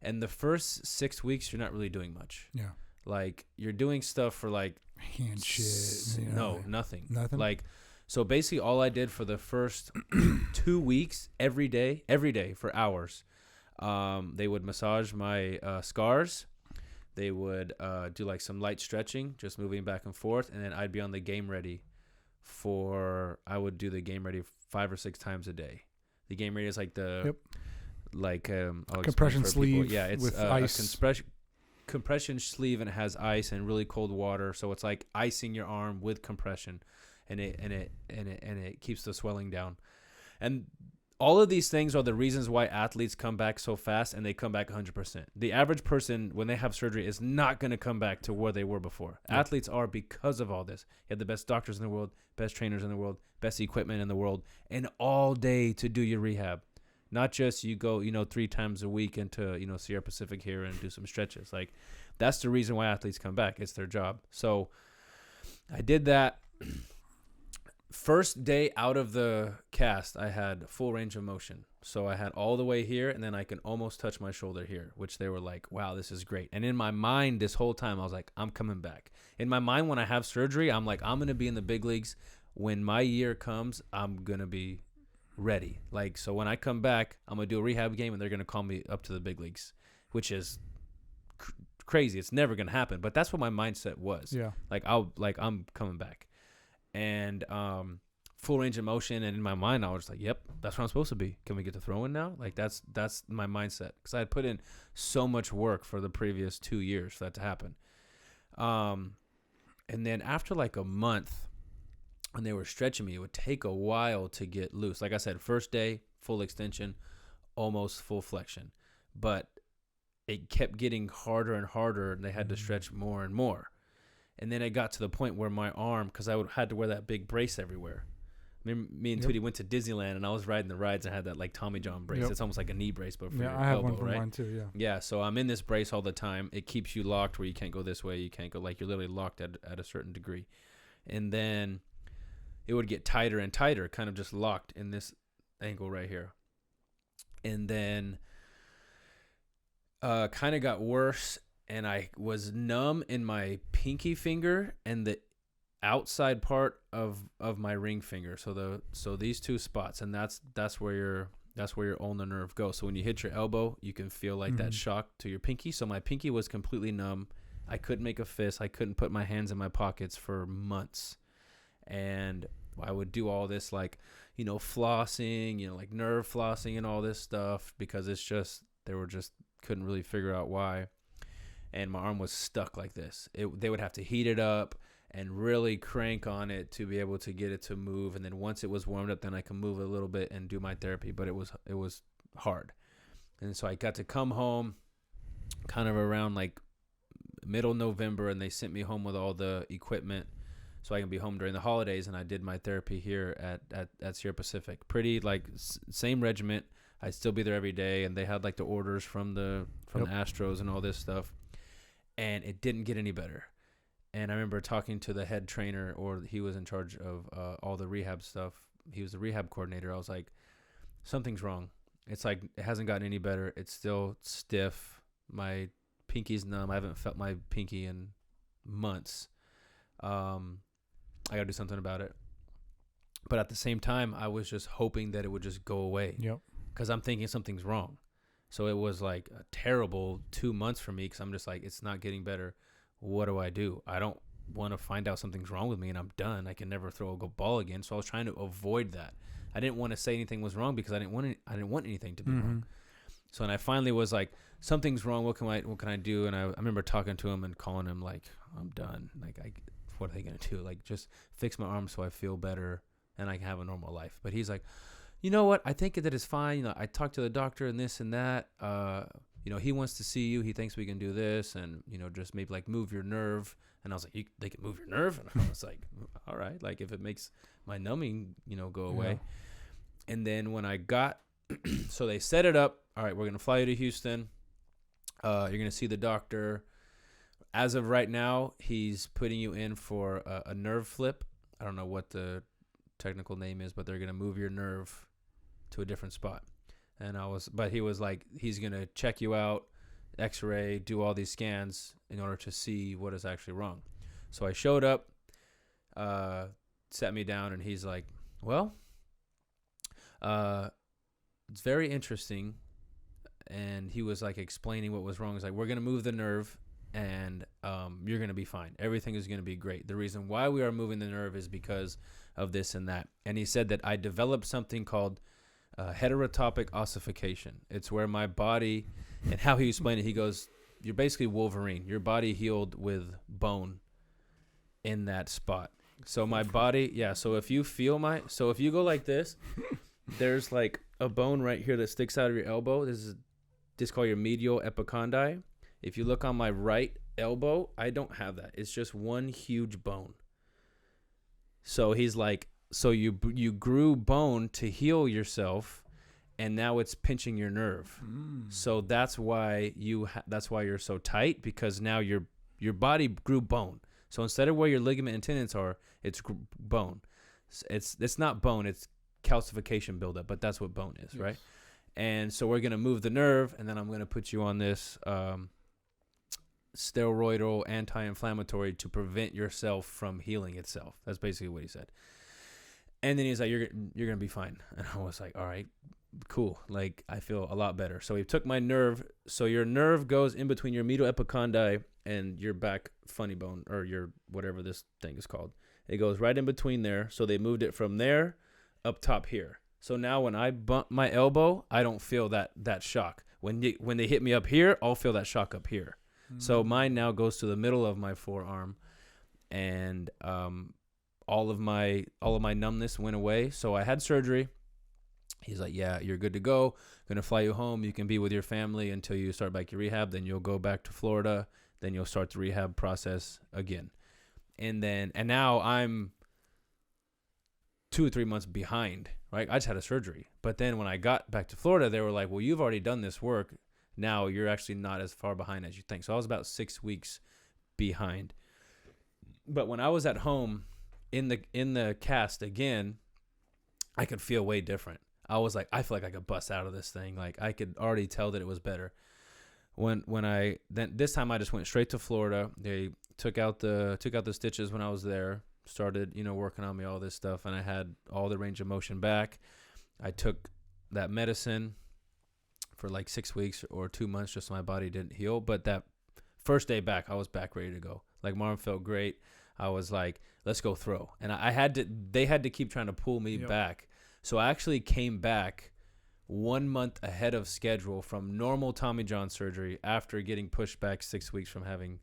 And the first 6 weeks, you're not really doing much. Yeah. Like, you're doing stuff for like Hand shit. You know, no, nothing. Nothing. Like, so basically all I did for the first 2 weeks, every day for hours, they would massage my scars. They would do like some light stretching, just moving back and forth. And then I'd be on the game ready I would do the game ready 5 or 6 times a day. The game ready is like the, like, I'll compression explain for people. sleeve. Yeah, it's with a ice. compression sleeve, and it has ice and really cold water, so it's like icing your arm with compression, and it keeps the swelling down. And all of these things are the reasons why athletes come back so fast, and they come back 100%. The average person, when they have surgery, is not going to come back to where they were before. Yeah. Athletes are, because of all this. You have the best doctors in the world, best trainers in the world, best equipment in the world, and all day to do your rehab. Not just you go, 3 times a week into, Sierra Pacific here and do some stretches. Like, that's the reason why athletes come back. It's their job. So I did that. First day out of the cast, I had full range of motion. So I had all the way here, and then I can almost touch my shoulder here, which they were like, wow, this is great. And in my mind this whole time, I was like, I'm coming back. In my mind, when I have surgery, I'm like, I'm going to be in the big leagues. When my year comes, I'm going to be ready. Like, so when I come back, I'm going to do a rehab game, and they're going to call me up to the big leagues, which is crazy. It's never going to happen. But that's what my mindset was. Yeah. I'm coming back. And full range of motion, and in my mind I was like, yep, that's where I'm supposed to be. Can we get to throwing now? Like, that's my mindset, because I had put in so much work for the previous 2 years for that to happen. And then after like a month, when they were stretching me, it would take a while to get loose. Like I said, first day, full extension, almost full flexion, but it kept getting harder and harder, and they had to stretch more and more. And then it got to the point where my arm, because I had to wear that big brace everywhere. Me and Tootie went to Disneyland, and I was riding the rides, and I had that like Tommy John brace. It's almost like a knee brace, but for your elbow, right? Yeah, I have one for mine too, yeah. Yeah, so I'm in this brace all the time. It keeps you locked where you can't go this way, you can't go, like, you're literally locked at a certain degree. And then it would get tighter and tighter, kind of just locked in this angle right here. And then kind of got worse, and I was numb in my pinky finger and the outside part of my ring finger. So these two spots, and that's where your ulnar nerve goes. So when you hit your elbow, you can feel like that shock to your pinky. So my pinky was completely numb. I couldn't make a fist. I couldn't put my hands in my pockets for months. And I would do all this, like, flossing, like nerve flossing and all this stuff, because they couldn't really figure out why. And my arm was stuck like this. They would have to heat it up and really crank on it to be able to get it to move. And then once it was warmed up, then I could move it a little bit and do my therapy. But it was hard. And so I got to come home kind of around like middle November, and they sent me home with all the equipment so I can be home during the holidays. And I did my therapy here at Sierra Pacific. Pretty like same regiment. I'd still be there every day, and they had like the orders from the Astros and all this stuff. And it didn't get any better. And I remember talking to the head trainer, or he was in charge of all the rehab stuff. He was the rehab coordinator. I was like, something's wrong. It's like, it hasn't gotten any better. It's still stiff. My pinky's numb. I haven't felt my pinky in months. I got to do something about it. But at the same time, I was just hoping that it would just go away. Yep. Because I'm thinking something's wrong. So it was like a terrible 2 months for me, because I'm just like, it's not getting better. What do I do? I don't want to find out something's wrong with me and I'm done. I can never throw a ball again. So I was trying to avoid that. I didn't want to say anything was wrong, because I didn't want anything to be wrong. So, and I finally was like, something's wrong. What can I do? And I remember talking to him and calling him like, I'm done. Like, what are they going to do? Like, just fix my arm so I feel better and I can have a normal life. But he's like, you know what? I think that is fine. I talked to the doctor and this and that. He wants to see you. He thinks we can do this, and just maybe like move your nerve. And I was like, they can move your nerve? And I was like, all right. Like, if it makes my numbing, go away. Yeah. And then when I got, so they set it up. All right, we're gonna fly you to Houston. You're gonna see the doctor. As of right now, he's putting you in for a nerve flip. I don't know what the technical name is, but they're gonna move your nerve to a different spot. But he was like, he's gonna check you out, x-ray, do all these scans in order to see what is actually wrong. So I showed up, sat me down, and he's like, well, it's very interesting. And he was like explaining what was wrong. He's like, we're going to move the nerve, and you're going to be fine. Everything is going to be great. The reason why we are moving the nerve is because of this and that. And he said that I developed something called heterotopic ossification. It's where my body, and how he explained it, he goes, you're basically Wolverine. Your body healed with bone in that spot. So my body, yeah. So if you go like this, there's like a bone right here that sticks out of your elbow. This is called your medial epicondyl. If you look on my right elbow, I don't have that. It's just one huge bone. So he's like, so you grew bone to heal yourself, and now it's pinching your nerve. So that's why you're so tight, because now your body grew bone. So instead of where your ligament and tendons are, it's bone. It's not bone. It's calcification buildup, but that's what bone is, yes. Right? And so we're going to move the nerve, and then I'm going to put you on this steroidal anti-inflammatory to prevent yourself from healing itself. That's basically what he said. And then he's like, you're going to be fine. And I was like, all right, cool. Like, I feel a lot better. So he took my nerve. So your nerve goes in between your medial epicondyl and your back funny bone, or your whatever this thing is called. It goes right in between there. So they moved it from there up top here. So now when I bump my elbow, I don't feel that shock. When they hit me up here, I'll feel that shock up here. So mine now goes to the middle of my forearm, and all of my numbness went away. So I had surgery. He's like, yeah, you're good to go. Gonna fly you home. You can be with your family until you start back your rehab. Then you'll go back to Florida. Then you'll start the rehab process again. And now I'm 2 or 3 months behind, right? I just had a surgery. But then when I got back to Florida, they were like, well, you've already done this work. Now you're actually not as far behind as you think. So I was about 6 weeks behind. But when I was at home in the cast again, I could feel way different. I was like, I feel like I could bust out of this thing. Like, I could already tell that it was better. This time I just went straight to Florida. They took out the stitches when I was there. Started, working on me, all this stuff, and I had all the range of motion back. I took that medicine for like 6 weeks or 2 months just so my body didn't heal. But that first day back, I was back ready to go. Like, my arm felt great. I was like, let's go throw. And they had to keep trying to pull me back. So I actually came back 1 month ahead of schedule from normal Tommy John surgery after getting pushed back 6 weeks from having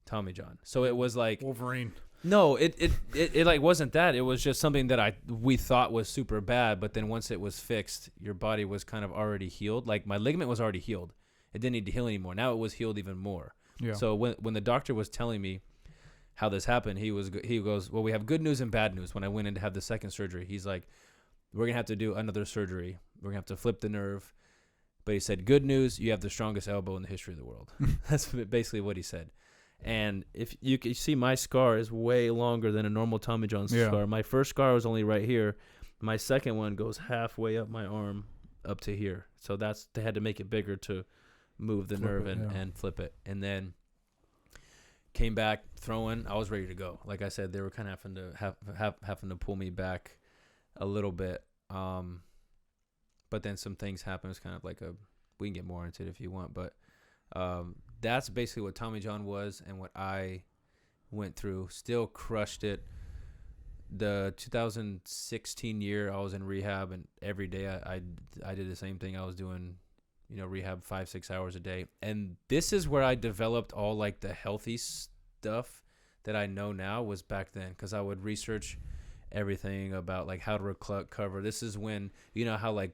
Tommy John. So it was like Wolverine. No, it like wasn't that. It was just something that we thought was super bad, but then once it was fixed, your body was kind of already healed. Like, my ligament was already healed. It didn't need to heal anymore. Now it was healed even more. Yeah. So when the doctor was telling me how this happened, he goes, well, we have good news and bad news. When I went in to have the second surgery, he's like, we're going to have to do another surgery. We're going to have to flip the nerve. But he said, good news, you have the strongest elbow in the history of the world. That's basically what he said. And if you can see, my scar is way longer than a normal Tommy John scar. My first scar was only right here. My second one goes halfway up my arm up to here. So they had to make it bigger to move the nerve and flip it. And then came back throwing. I was ready to go. Like I said, they were kind of having to pull me back a little bit. But then some things happened. It's kind of like we can get more into it if you want, but that's basically what Tommy John was and what I went through. Still crushed it. The 2016 year, I was in rehab, and every day I did the same thing. I was doing, rehab 5-6 hours a day. And this is where I developed all like the healthy stuff that I know now was back then, because I would research everything about like how to recover. This is when, how like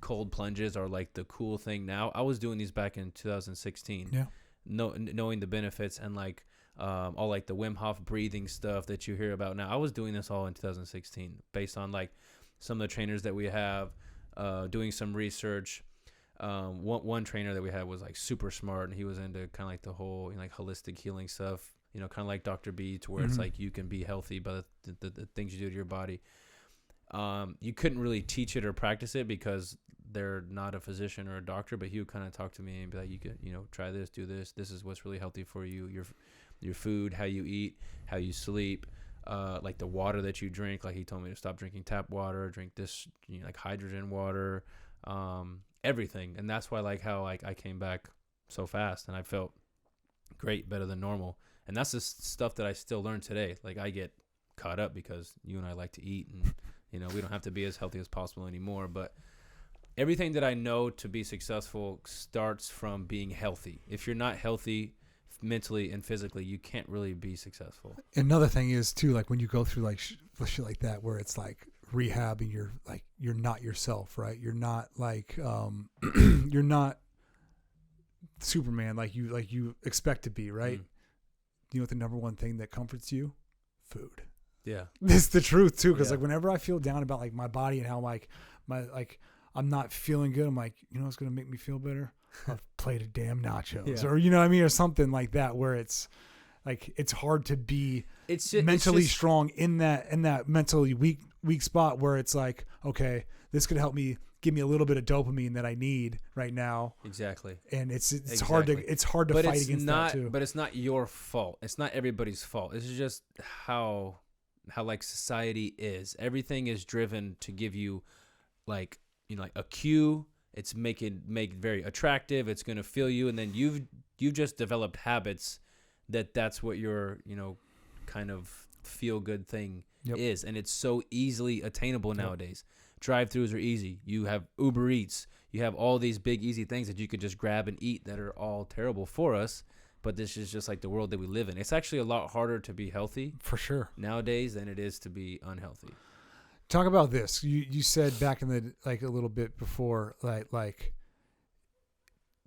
cold plunges are like the cool thing now. I was doing these back in 2016. Yeah. Knowing the benefits and like all like the Wim Hof breathing stuff that you hear about now. I was doing this all in 2016 based on like some of the trainers that we have, doing some research. One trainer that we had was like super smart, and he was into kind of like the whole like holistic healing stuff, kind of like Dr. B, to where it's like you can be healthy by the things you do to your body. You couldn't really teach it or practice it because they're not a physician or a doctor, but he would kind of talk to me and be like, you could, try this, do this. This is what's really healthy for you. Your food, how you eat, how you sleep, like the water that you drink. Like he told me to stop drinking tap water, drink this, like hydrogen water, everything. And that's why I came back so fast and I felt great, better than normal. And that's the stuff that I still learn today. Like I get caught up because you and I like to eat and, we don't have to be as healthy as possible anymore. But everything that I know to be successful starts from being healthy. If you're not healthy mentally and physically, you can't really be successful. Another thing is too, like when you go through like shit like that, where it's like rehab and you're not yourself, right? You're not like, you're not Superman like you expect to be, right? You know what the number one thing that comforts you? Food. Yeah. This is the truth too. Cause Yeah. like whenever I feel down about like my body and how I'm not feeling good, I'm like, what's going to make me feel better? A plate of damn nachos or, you know what I mean? Or something like that, where it's like, it's hard to be mentally strong in that mentally weak spot where it's like, okay, this could help me give me a little bit of dopamine that I need right now. Exactly. And it's hard to but fight against that too. But it's not your fault. It's not everybody's fault. It's just how like society is. Everything is driven to give you like, like a cue. It's make it very attractive. It's going to feel you. And then you've just developed habits that's what your, kind of feel good thing is. And it's so easily attainable nowadays. Drive-throughs are easy. You have Uber Eats. You have all these big, easy things that you could just grab and eat that are all terrible for us. But this is just like the world that we live in. It's actually a lot harder to be healthy for sure nowadays than it is to be unhealthy. Talk about this. You said back in the like a little bit before like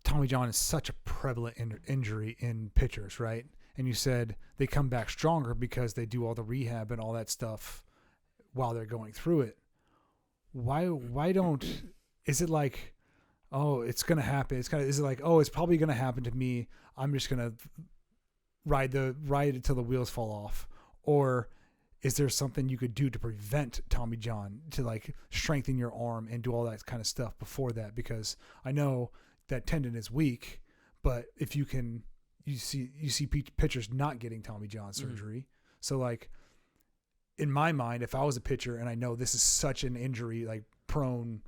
Tommy John is such a prevalent injury in pitchers, right? And you said they come back stronger because they do all the rehab and all that stuff while they're going through it. Why don't? Is it like, oh, it's gonna happen? Is it like, oh, it's probably gonna happen to me? I'm just gonna ride it until the wheels fall off, or is there something you could do to prevent Tommy John, to like strengthen your arm and do all that kind of stuff before that? Because I know that tendon is weak, but if you see pitchers not getting Tommy John surgery. So like in my mind, if I was a pitcher and I know this is such an injury like prone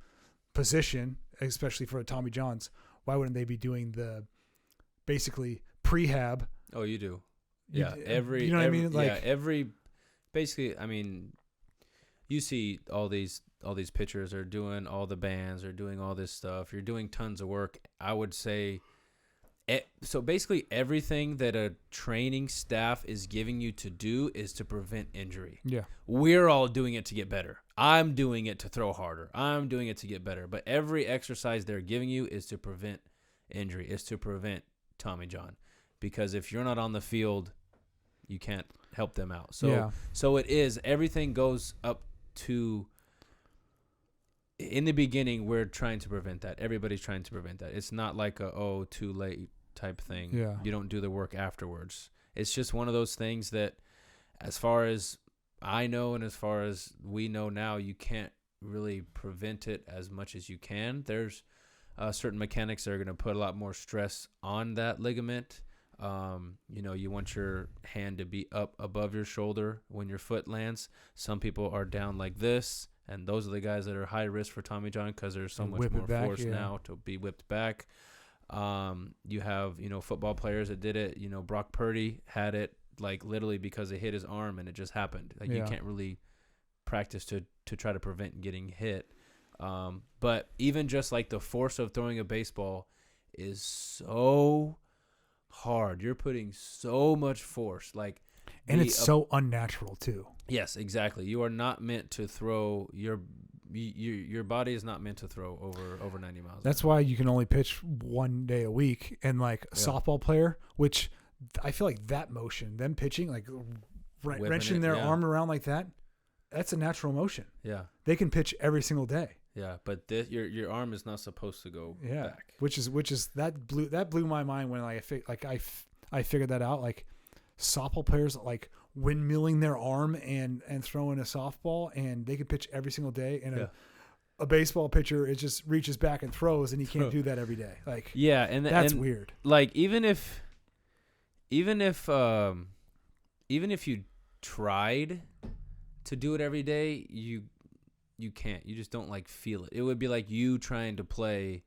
position, especially for Tommy John's, why wouldn't they be doing the basically prehab? Oh, you do. You know what I mean? Like basically, I mean, you see all these pitchers are doing all the bands, are doing all this stuff. You're doing tons of work. I would say, so basically everything that a training staff is giving you to do is to prevent injury. Yeah. We're all doing it to get better. I'm doing it to throw harder. I'm doing it to get better. But every exercise they're giving you is to prevent injury, is to prevent Tommy John. Because if you're not on the field, you can't help them out. So it is, everything goes up to, in the beginning, we're trying to prevent that. Everybody's trying to prevent that. It's not like too late type thing. Yeah. You don't do the work afterwards. It's just one of those things that, as far as I know and as far as we know now, you can't really prevent it as much as you can. There's certain mechanics that are going to put a lot more stress on that ligament. You want your hand to be up above your shoulder when your foot lands. Some people are down like this, and those are the guys that are high risk for Tommy John because there's so much more force now to be whipped back. You have, football players that did it. Brock Purdy had it like literally because it hit his arm and it just happened. Like you can't really practice to try to prevent getting hit. But even just like the force of throwing a baseball is so hard. You're putting so much force, and it's so unnatural too. Yes, exactly. You are not meant to throw your body is not meant to throw over 90 miles. That's why you can only pitch one day a week. And like a softball player, which I feel like that motion, them pitching, like wrenching their arm around like that, that's a natural motion. Yeah, they can pitch every single day. Yeah, but your arm is not supposed to go back. Which is that blew my mind when I figured that out. Like softball players like windmilling their arm and throwing a softball, and they can pitch every single day. And a baseball pitcher, it just reaches back and throws, and he can't do that every day. Like, Yeah, and that's and, weird. Like even if you tried to do it every day, you can't. You just don't like feel it. It would be like you trying to play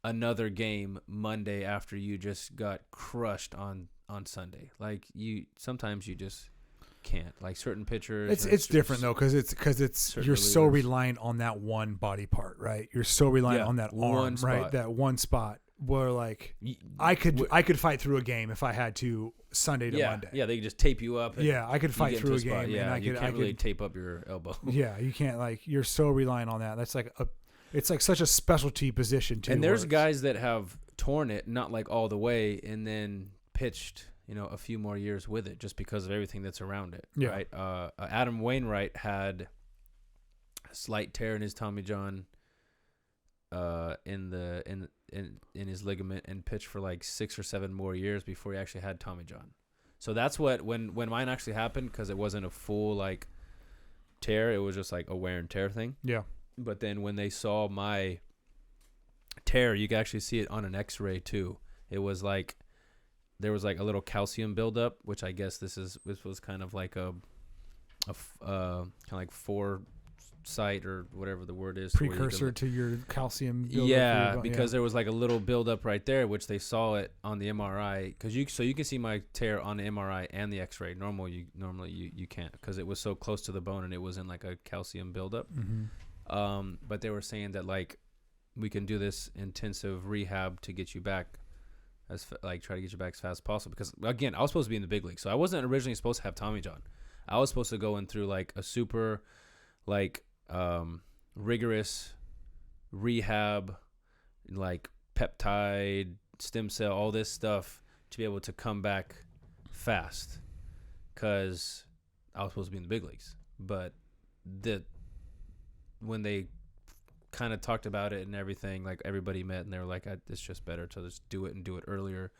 another game Monday after you just got crushed on Sunday. Like sometimes you just can't. Like certain pitchers. It's different though, because it's you're so relievers. reliant on that one body part, right? You're so reliant on that arm, one right? spot. That one spot where like Y- I could fight through a game if I had to Sunday to Monday. Yeah, they could just tape you up. And Yeah, I could you fight get through a into spot. game, Yeah, and I you could can't really tape up your elbow. Yeah, you can't, like, you're so reliant on that. That's like it's like such a specialty position too. And there's where guys that have torn it, not like all the way, and then pitched, a few more years with it just because of everything that's around it. Yeah. Right. Adam Wainwright had a slight tear in his Tommy John, in his ligament, and pitched for like 6 or 7 more years before he actually had Tommy John. So that's what when mine actually happened, because it wasn't a full like tear, it was just like a wear and tear thing. Yeah. But then when they saw my tear, you could actually see it on an X-ray too. It was like there was like a little calcium buildup, which I guess this was kind of like a kind of like foresight or whatever the word is. Precursor to your calcium buildup. Yeah, because there was like a little buildup right there, which they saw it on the MRI. So you can see my tear on the MRI and the X-ray. Normally you can't, because it was so close to the bone and it was in like a calcium buildup. Mm-hmm. But they were saying that like we can do this intensive rehab to get you back try to get you back as fast as possible. Because again, I was supposed to be in the big league, so I wasn't originally supposed to have Tommy John. I was supposed to go in through like a super like rigorous rehab, like peptide, stem cell, all this stuff to be able to come back fast, because I was supposed to be in the big leagues. But when they kind of talked about it and everything, like everybody met and they were like, it's just better to just do it and do it earlier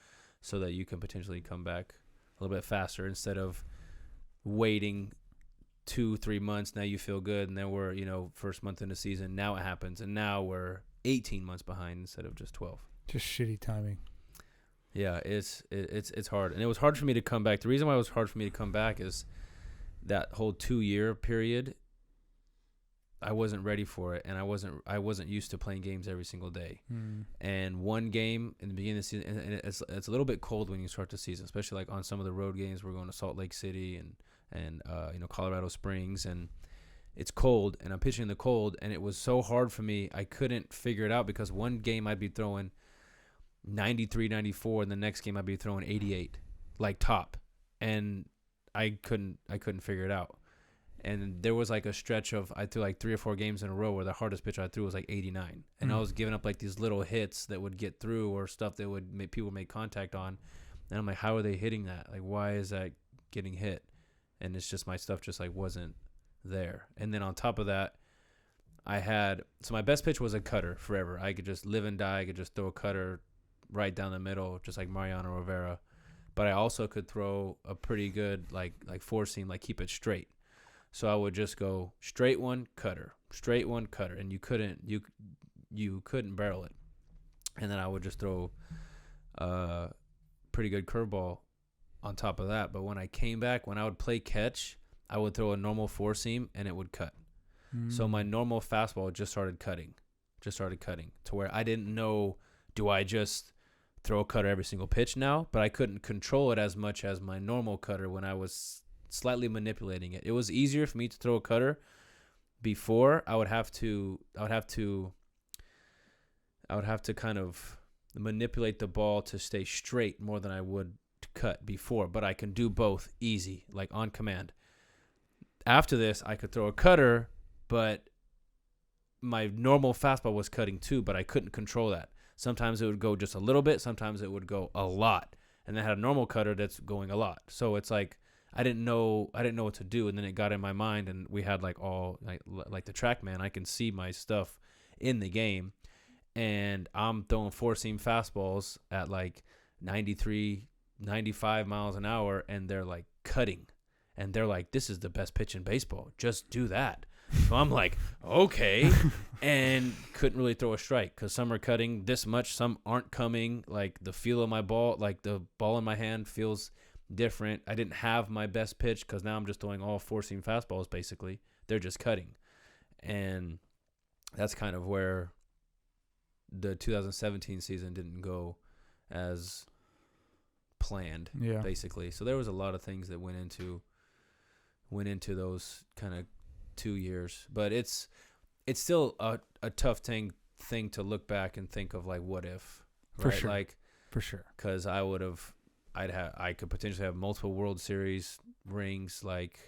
so that you can potentially come back a little bit faster, instead of waiting 2-3 months. Now you feel good, and then we're first month in the season, now it happens, and now we're 18 months behind instead of just 12. Just shitty timing. Yeah, it's hard, and it was hard for me to come back. The reason why it was hard for me to come back is that whole 2-year period. I wasn't ready for it, and I wasn't used to playing games every single day. And one game in the beginning of the season, and it's a little bit cold when you start the season, especially like on some of the road games. We're going to Salt Lake City and Colorado Springs, and it's cold, and I'm pitching in the cold, and it was so hard for me. I couldn't figure it out, because one game I'd be throwing 93, 94, and the next game I'd be throwing 88, like top, and I couldn't figure it out. And there was like a stretch of, I threw like 3 or 4 games in a row where the hardest pitch I threw was like 89. And I was giving up like these little hits that would get through, or stuff that would make people make contact on. And I'm like, how are they hitting that? Like, why is that getting hit? And it's just my stuff just like wasn't there. And then on top of that, so my best pitch was a cutter forever. I could just live and die. I could just throw a cutter right down the middle, just like Mariano Rivera. But I also could throw a pretty good like four seam, like keep it straight. So I would just go straight one, cutter, straight one, cutter, and you couldn't barrel it. And then I would just throw a pretty good curveball on top of that. But when I came back, when I would play catch, I would throw a normal four seam and it would cut. So my normal fastball just started cutting to where I didn't know, do I just throw a cutter every single pitch now? But I couldn't control it as much as my normal cutter when I was slightly manipulating it. It was easier for me to throw a cutter. Before, I would have to kind of manipulate the ball to stay straight more than I would to cut before, but I can do both easy, like on command. After this, I could throw a cutter, but my normal fastball was cutting too, but I couldn't control that. Sometimes it would go just a little bit, sometimes it would go a lot. And I had a normal cutter that's going a lot. So it's like I didn't know what to do, and then it got in my mind, and we had like all like the TrackMan. I can see my stuff in the game, and I'm throwing four seam fastballs at like 93, 95 miles an hour, and they're like cutting, and they're like, "This is the best pitch in baseball. Just do that." So I'm like, okay. And couldn't really throw a strike because some are cutting this much, some aren't coming. Like the feel of my ball, like the ball in my hand feels different. I didn't have my best pitch because now I'm just throwing all four-seam fastballs basically. They're just cutting. And that's kind of where the 2017 season didn't go as planned, basically. So there was a lot of things that went into those kind of 2 years. But it's still a tough thing to look back and think of, like, what if, right? For sure. Like, for sure. Because I could potentially have multiple World Series rings. Like,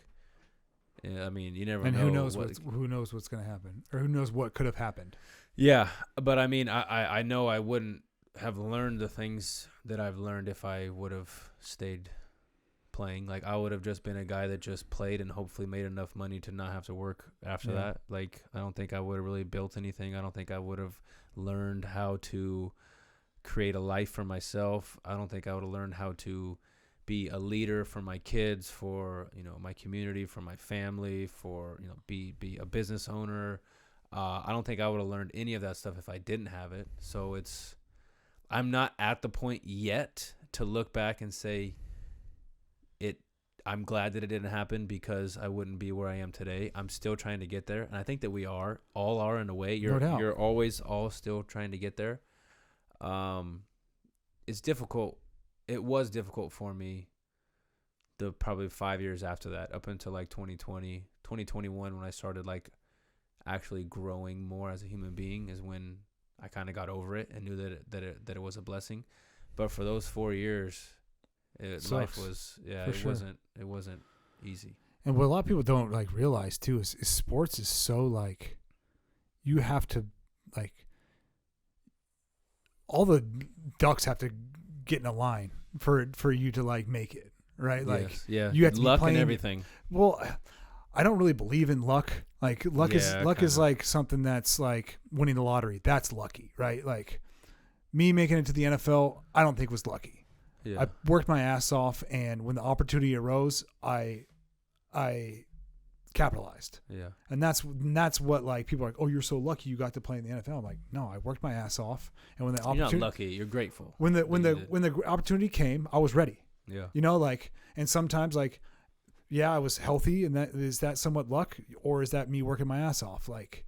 I mean, you never know. And who knows what's going to happen, or who knows what could have happened. Yeah, but I mean, I know I wouldn't have learned the things that I've learned if I would have stayed playing. Like, I would have just been a guy that just played and hopefully made enough money to not have to work after that. Like, I don't think I would have really built anything. I don't think I would have learned how to create a life for myself. I don't think I would have learned how to be a leader for my kids, for, you know, my community, for my family, for, you know, be a business owner. I don't think I would have learned any of that stuff if I didn't have it. So I'm not at the point yet to look back and say I'm glad that it didn't happen because I wouldn't be where I am today. I'm still trying to get there. And I think that we all are in a way. No doubt. You're always all still trying to get there. It's difficult. It was difficult for me the probably 5 years after that, up until like 2020, 2021, when I started like actually growing more as a human being, is when I kind of got over it and knew that it was a blessing. But for those 4 years, life was it wasn't easy. And what a lot of people don't like realize too is sports is so like, you have to, like, all the ducks have to get in a line for you to like make it, right? Like, you have to luck be playing, and everything. Well, I don't really believe in luck. Like, luck is like something that's like winning the lottery. That's lucky, right? Like, me making it to the NFL, I don't think was lucky. Yeah. I worked my ass off, and when the opportunity arose, I capitalized. Yeah. And that's what, like, people are like, oh, you're so lucky you got to play in the NFL. I'm like, no, I worked my ass off, and when the opportunity, you're not lucky, you're grateful. When the opportunity came, I was ready. Yeah. You know, like, and sometimes, like, yeah, I was healthy, and is that somewhat luck, or is that me working my ass off? Like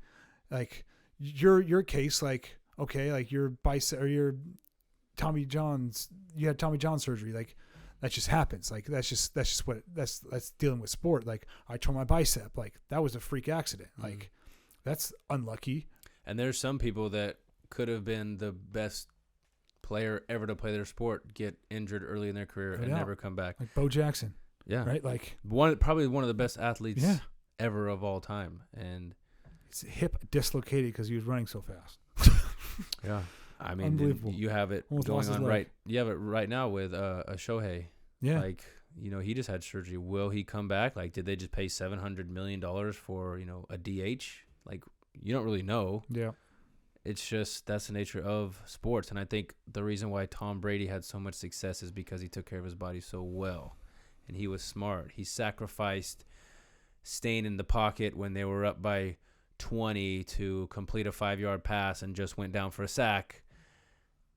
your case, like, okay, like your bicep or your Tommy John's, you had Tommy John surgery, like, that just happens. Like, that's just what that's dealing with sport. Like, I tore my bicep, like, that was a freak accident. Mm-hmm. Like, that's unlucky. And there's some people that could have been the best player ever to play their sport, get injured early in their career and never come back. Like Bo Jackson. Yeah. Right? Like, probably one of the best athletes ever of all time. And his hip dislocated because he was running so fast. Yeah. I mean, unbelievable. You have it going on right. You have it right now with a Shohei. Yeah. Like, you know, he just had surgery. Will he come back? Like, did they just pay $700 million for, you know, a DH? Like, you don't really know. Yeah. It's just, that's the nature of sports. And I think the reason why Tom Brady had so much success is because he took care of his body so well. And he was smart. He sacrificed staying in the pocket when they were up by 20 to complete a 5-yard pass and just went down for a sack.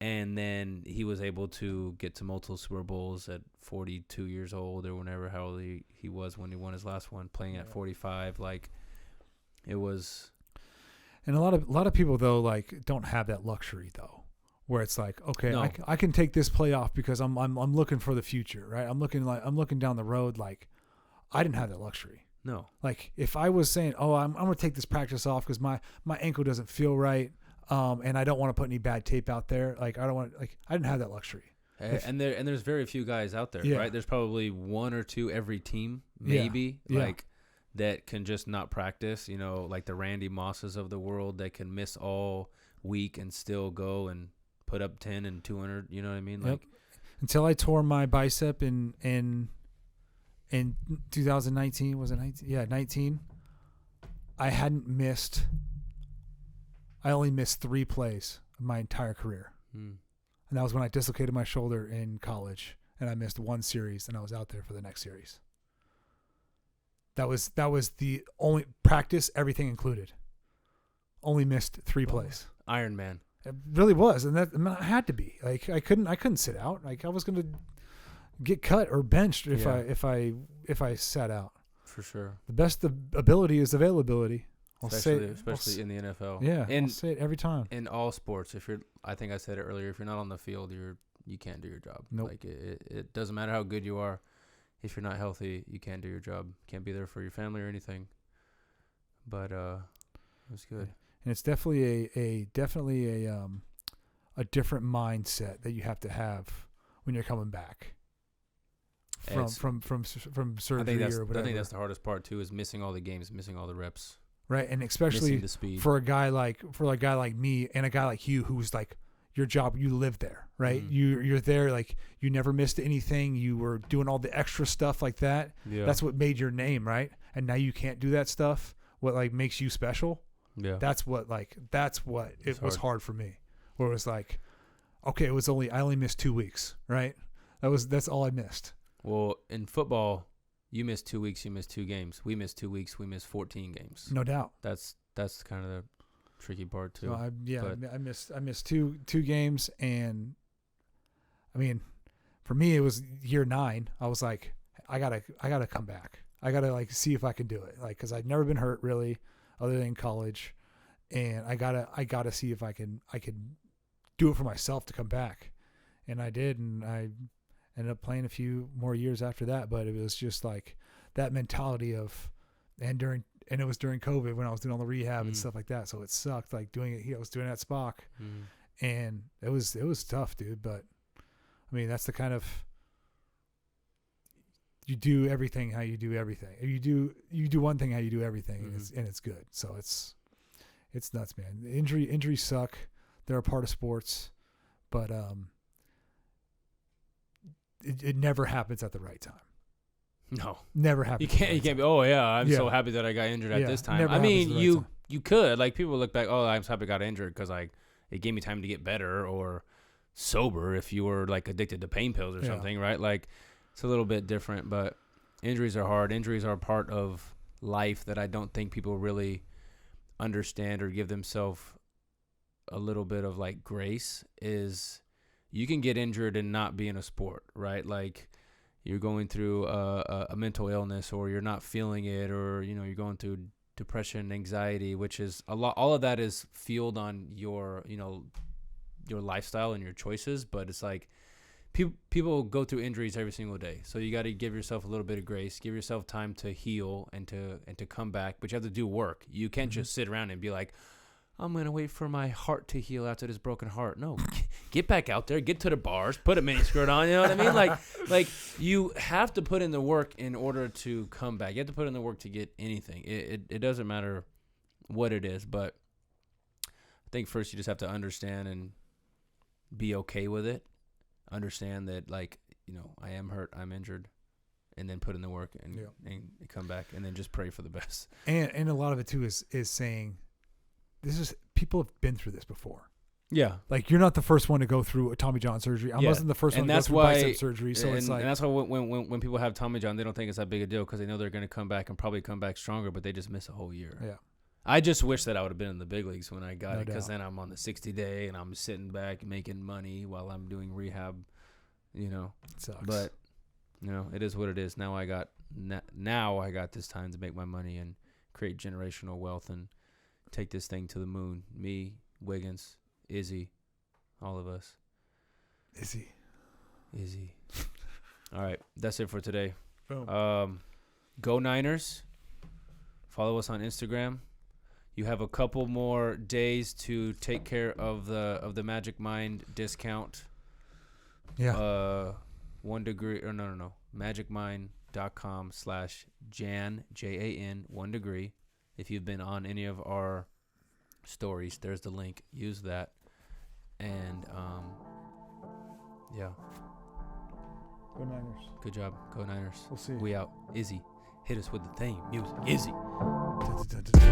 And then he was able to get to multiple Super Bowls at 42 years old, or whenever, how old he was when he won his last one, playing at 45. Like, it was. And a lot of people, though, like, don't have that luxury, though, where it's like, okay, No. I can take this play off because I'm looking for the future, right? I'm looking down the road. Like, I didn't have that luxury. No. Like, if I was saying, oh, I'm going to take this practice off because my ankle doesn't feel right, and I don't want to put any bad tape out there. Like, I don't want, like, I didn't have that luxury. And there's very few guys out there, Yeah. right? There's probably one or two every team, maybe, Yeah. like, that can just not practice, you know, like the Randy Mosses of the world that can miss all week and still go and put up 10 and 200, you know what I mean? Like, until I tore my bicep in 2019, was it 19? Yeah, 19. I only missed 3 plays of my entire career. And that was when I dislocated my shoulder in college, and I missed 1 series, and I was out there for the next series. That was the only practice, everything included. Only missed 3 plays. Iron Man. It really was, and that I had to be. Like I couldn't sit out. Like I was gonna get cut or benched if I sat out. For sure. The best ability is availability. Especially in the NFL. Yeah, and I'll say it every time. In all sports, I think I said it earlier. If you're not on the field, you can't do your job. Nope. Like it doesn't matter how good you are. If you're not healthy, you can't do your job. Can't be there for your family or anything. But it was good. And it's definitely a different mindset that you have to have when you're coming back from surgery or whatever. I think that's the hardest part too, is missing all the games, missing all the reps. Right, and especially for a guy like me and a guy like you, who's like your job, you live there, right? Mm-hmm. You're there, like you never missed anything. You were doing all the extra stuff like that. Yeah. That's what made your name, right? And now you can't do that stuff. What like makes you special? Yeah. That's what it was hard for me. Where it was like, okay, I only missed 2 weeks, right? That's all I missed. Well, in football, you missed 2 weeks, you missed 2 games. We missed 2 weeks, we missed 14 games. No doubt. That's kind of the tricky part too. So I missed two games, and I mean, for me it was year 9. I was like, I gotta come back. I gotta like see if I can do it, like because I'd never been hurt really, other than college, and I gotta see if I can do it for myself to come back, and I did, and I ended up playing a few more years after that. But it was just like that mentality of, and it was during COVID when I was doing all the rehab and stuff like that. So it sucked, like doing it here. I was doing it at Spock, and it was tough, dude. But I mean, that's the kind of, you do everything how you do everything. You do one thing how you do everything, and it's good. So it's nuts, man. Injuries suck. They're a part of sports, but it never happens at the right time. No, never happens. You can't be. Oh yeah, I'm so happy that I got injured at this time. I mean, you could, like, people look back. Oh, I'm so happy I got injured because like it gave me time to get better or sober if you were like addicted to pain pills or something, right? Like it's a little bit different, but injuries are hard. Injuries are a part of life that I don't think people really understand or give themselves a little bit of like grace. Is you can get injured and not be in a sport, right? Like you're going through a mental illness, or you're not feeling it, or you're going through depression, anxiety, which is a lot. All of that is fueled on your lifestyle and your choices. But it's like people go through injuries every single day, so you got to give yourself a little bit of grace, give yourself time to heal and to come back. But you have to do work. You can't just sit around and be like, I'm going to wait for my heart to heal after this broken heart. No, get back out there, get to the bars, put a miniskirt on, you know what I mean? Like you have to put in the work in order to come back. You have to put in the work to get anything. It doesn't matter what it is, but I think first you just have to understand and be okay with it. Understand that, like, I am hurt, I'm injured, and then put in the work and come back, and then just pray for the best. And a lot of it too is saying, people have been through this before. Yeah. Like, you're not the first one to go through a Tommy John surgery. I wasn't the first one to go through bicep surgery. So it's like, and that's why when people have Tommy John, they don't think it's that big a deal because they know they're going to come back and probably come back stronger, but they just miss a whole year. Yeah. I just wish that I would have been in the big leagues when I got No it, because doubt. then I'm on the 60-day and I'm sitting back making money while I'm doing rehab, It sucks. But, it is what it is. Now I got this time to make my money and create generational wealth and take this thing to the moon. Me, Wiggins, Izzy, all of us. Izzy. All right, that's it for today. Boom. Go Niners. Follow us on Instagram. You have a couple more days to take care of the Magic Mind discount. Yeah. 1 degree, or no. magicmind.com/Jan, Jan, 1 degree. If you've been on any of our stories, there's the link. Use that. And, yeah. Go Niners. Good job. Go Niners. We'll see. We out. Izzy, hit us with the theme music. Izzy. Dun, dun, dun, dun.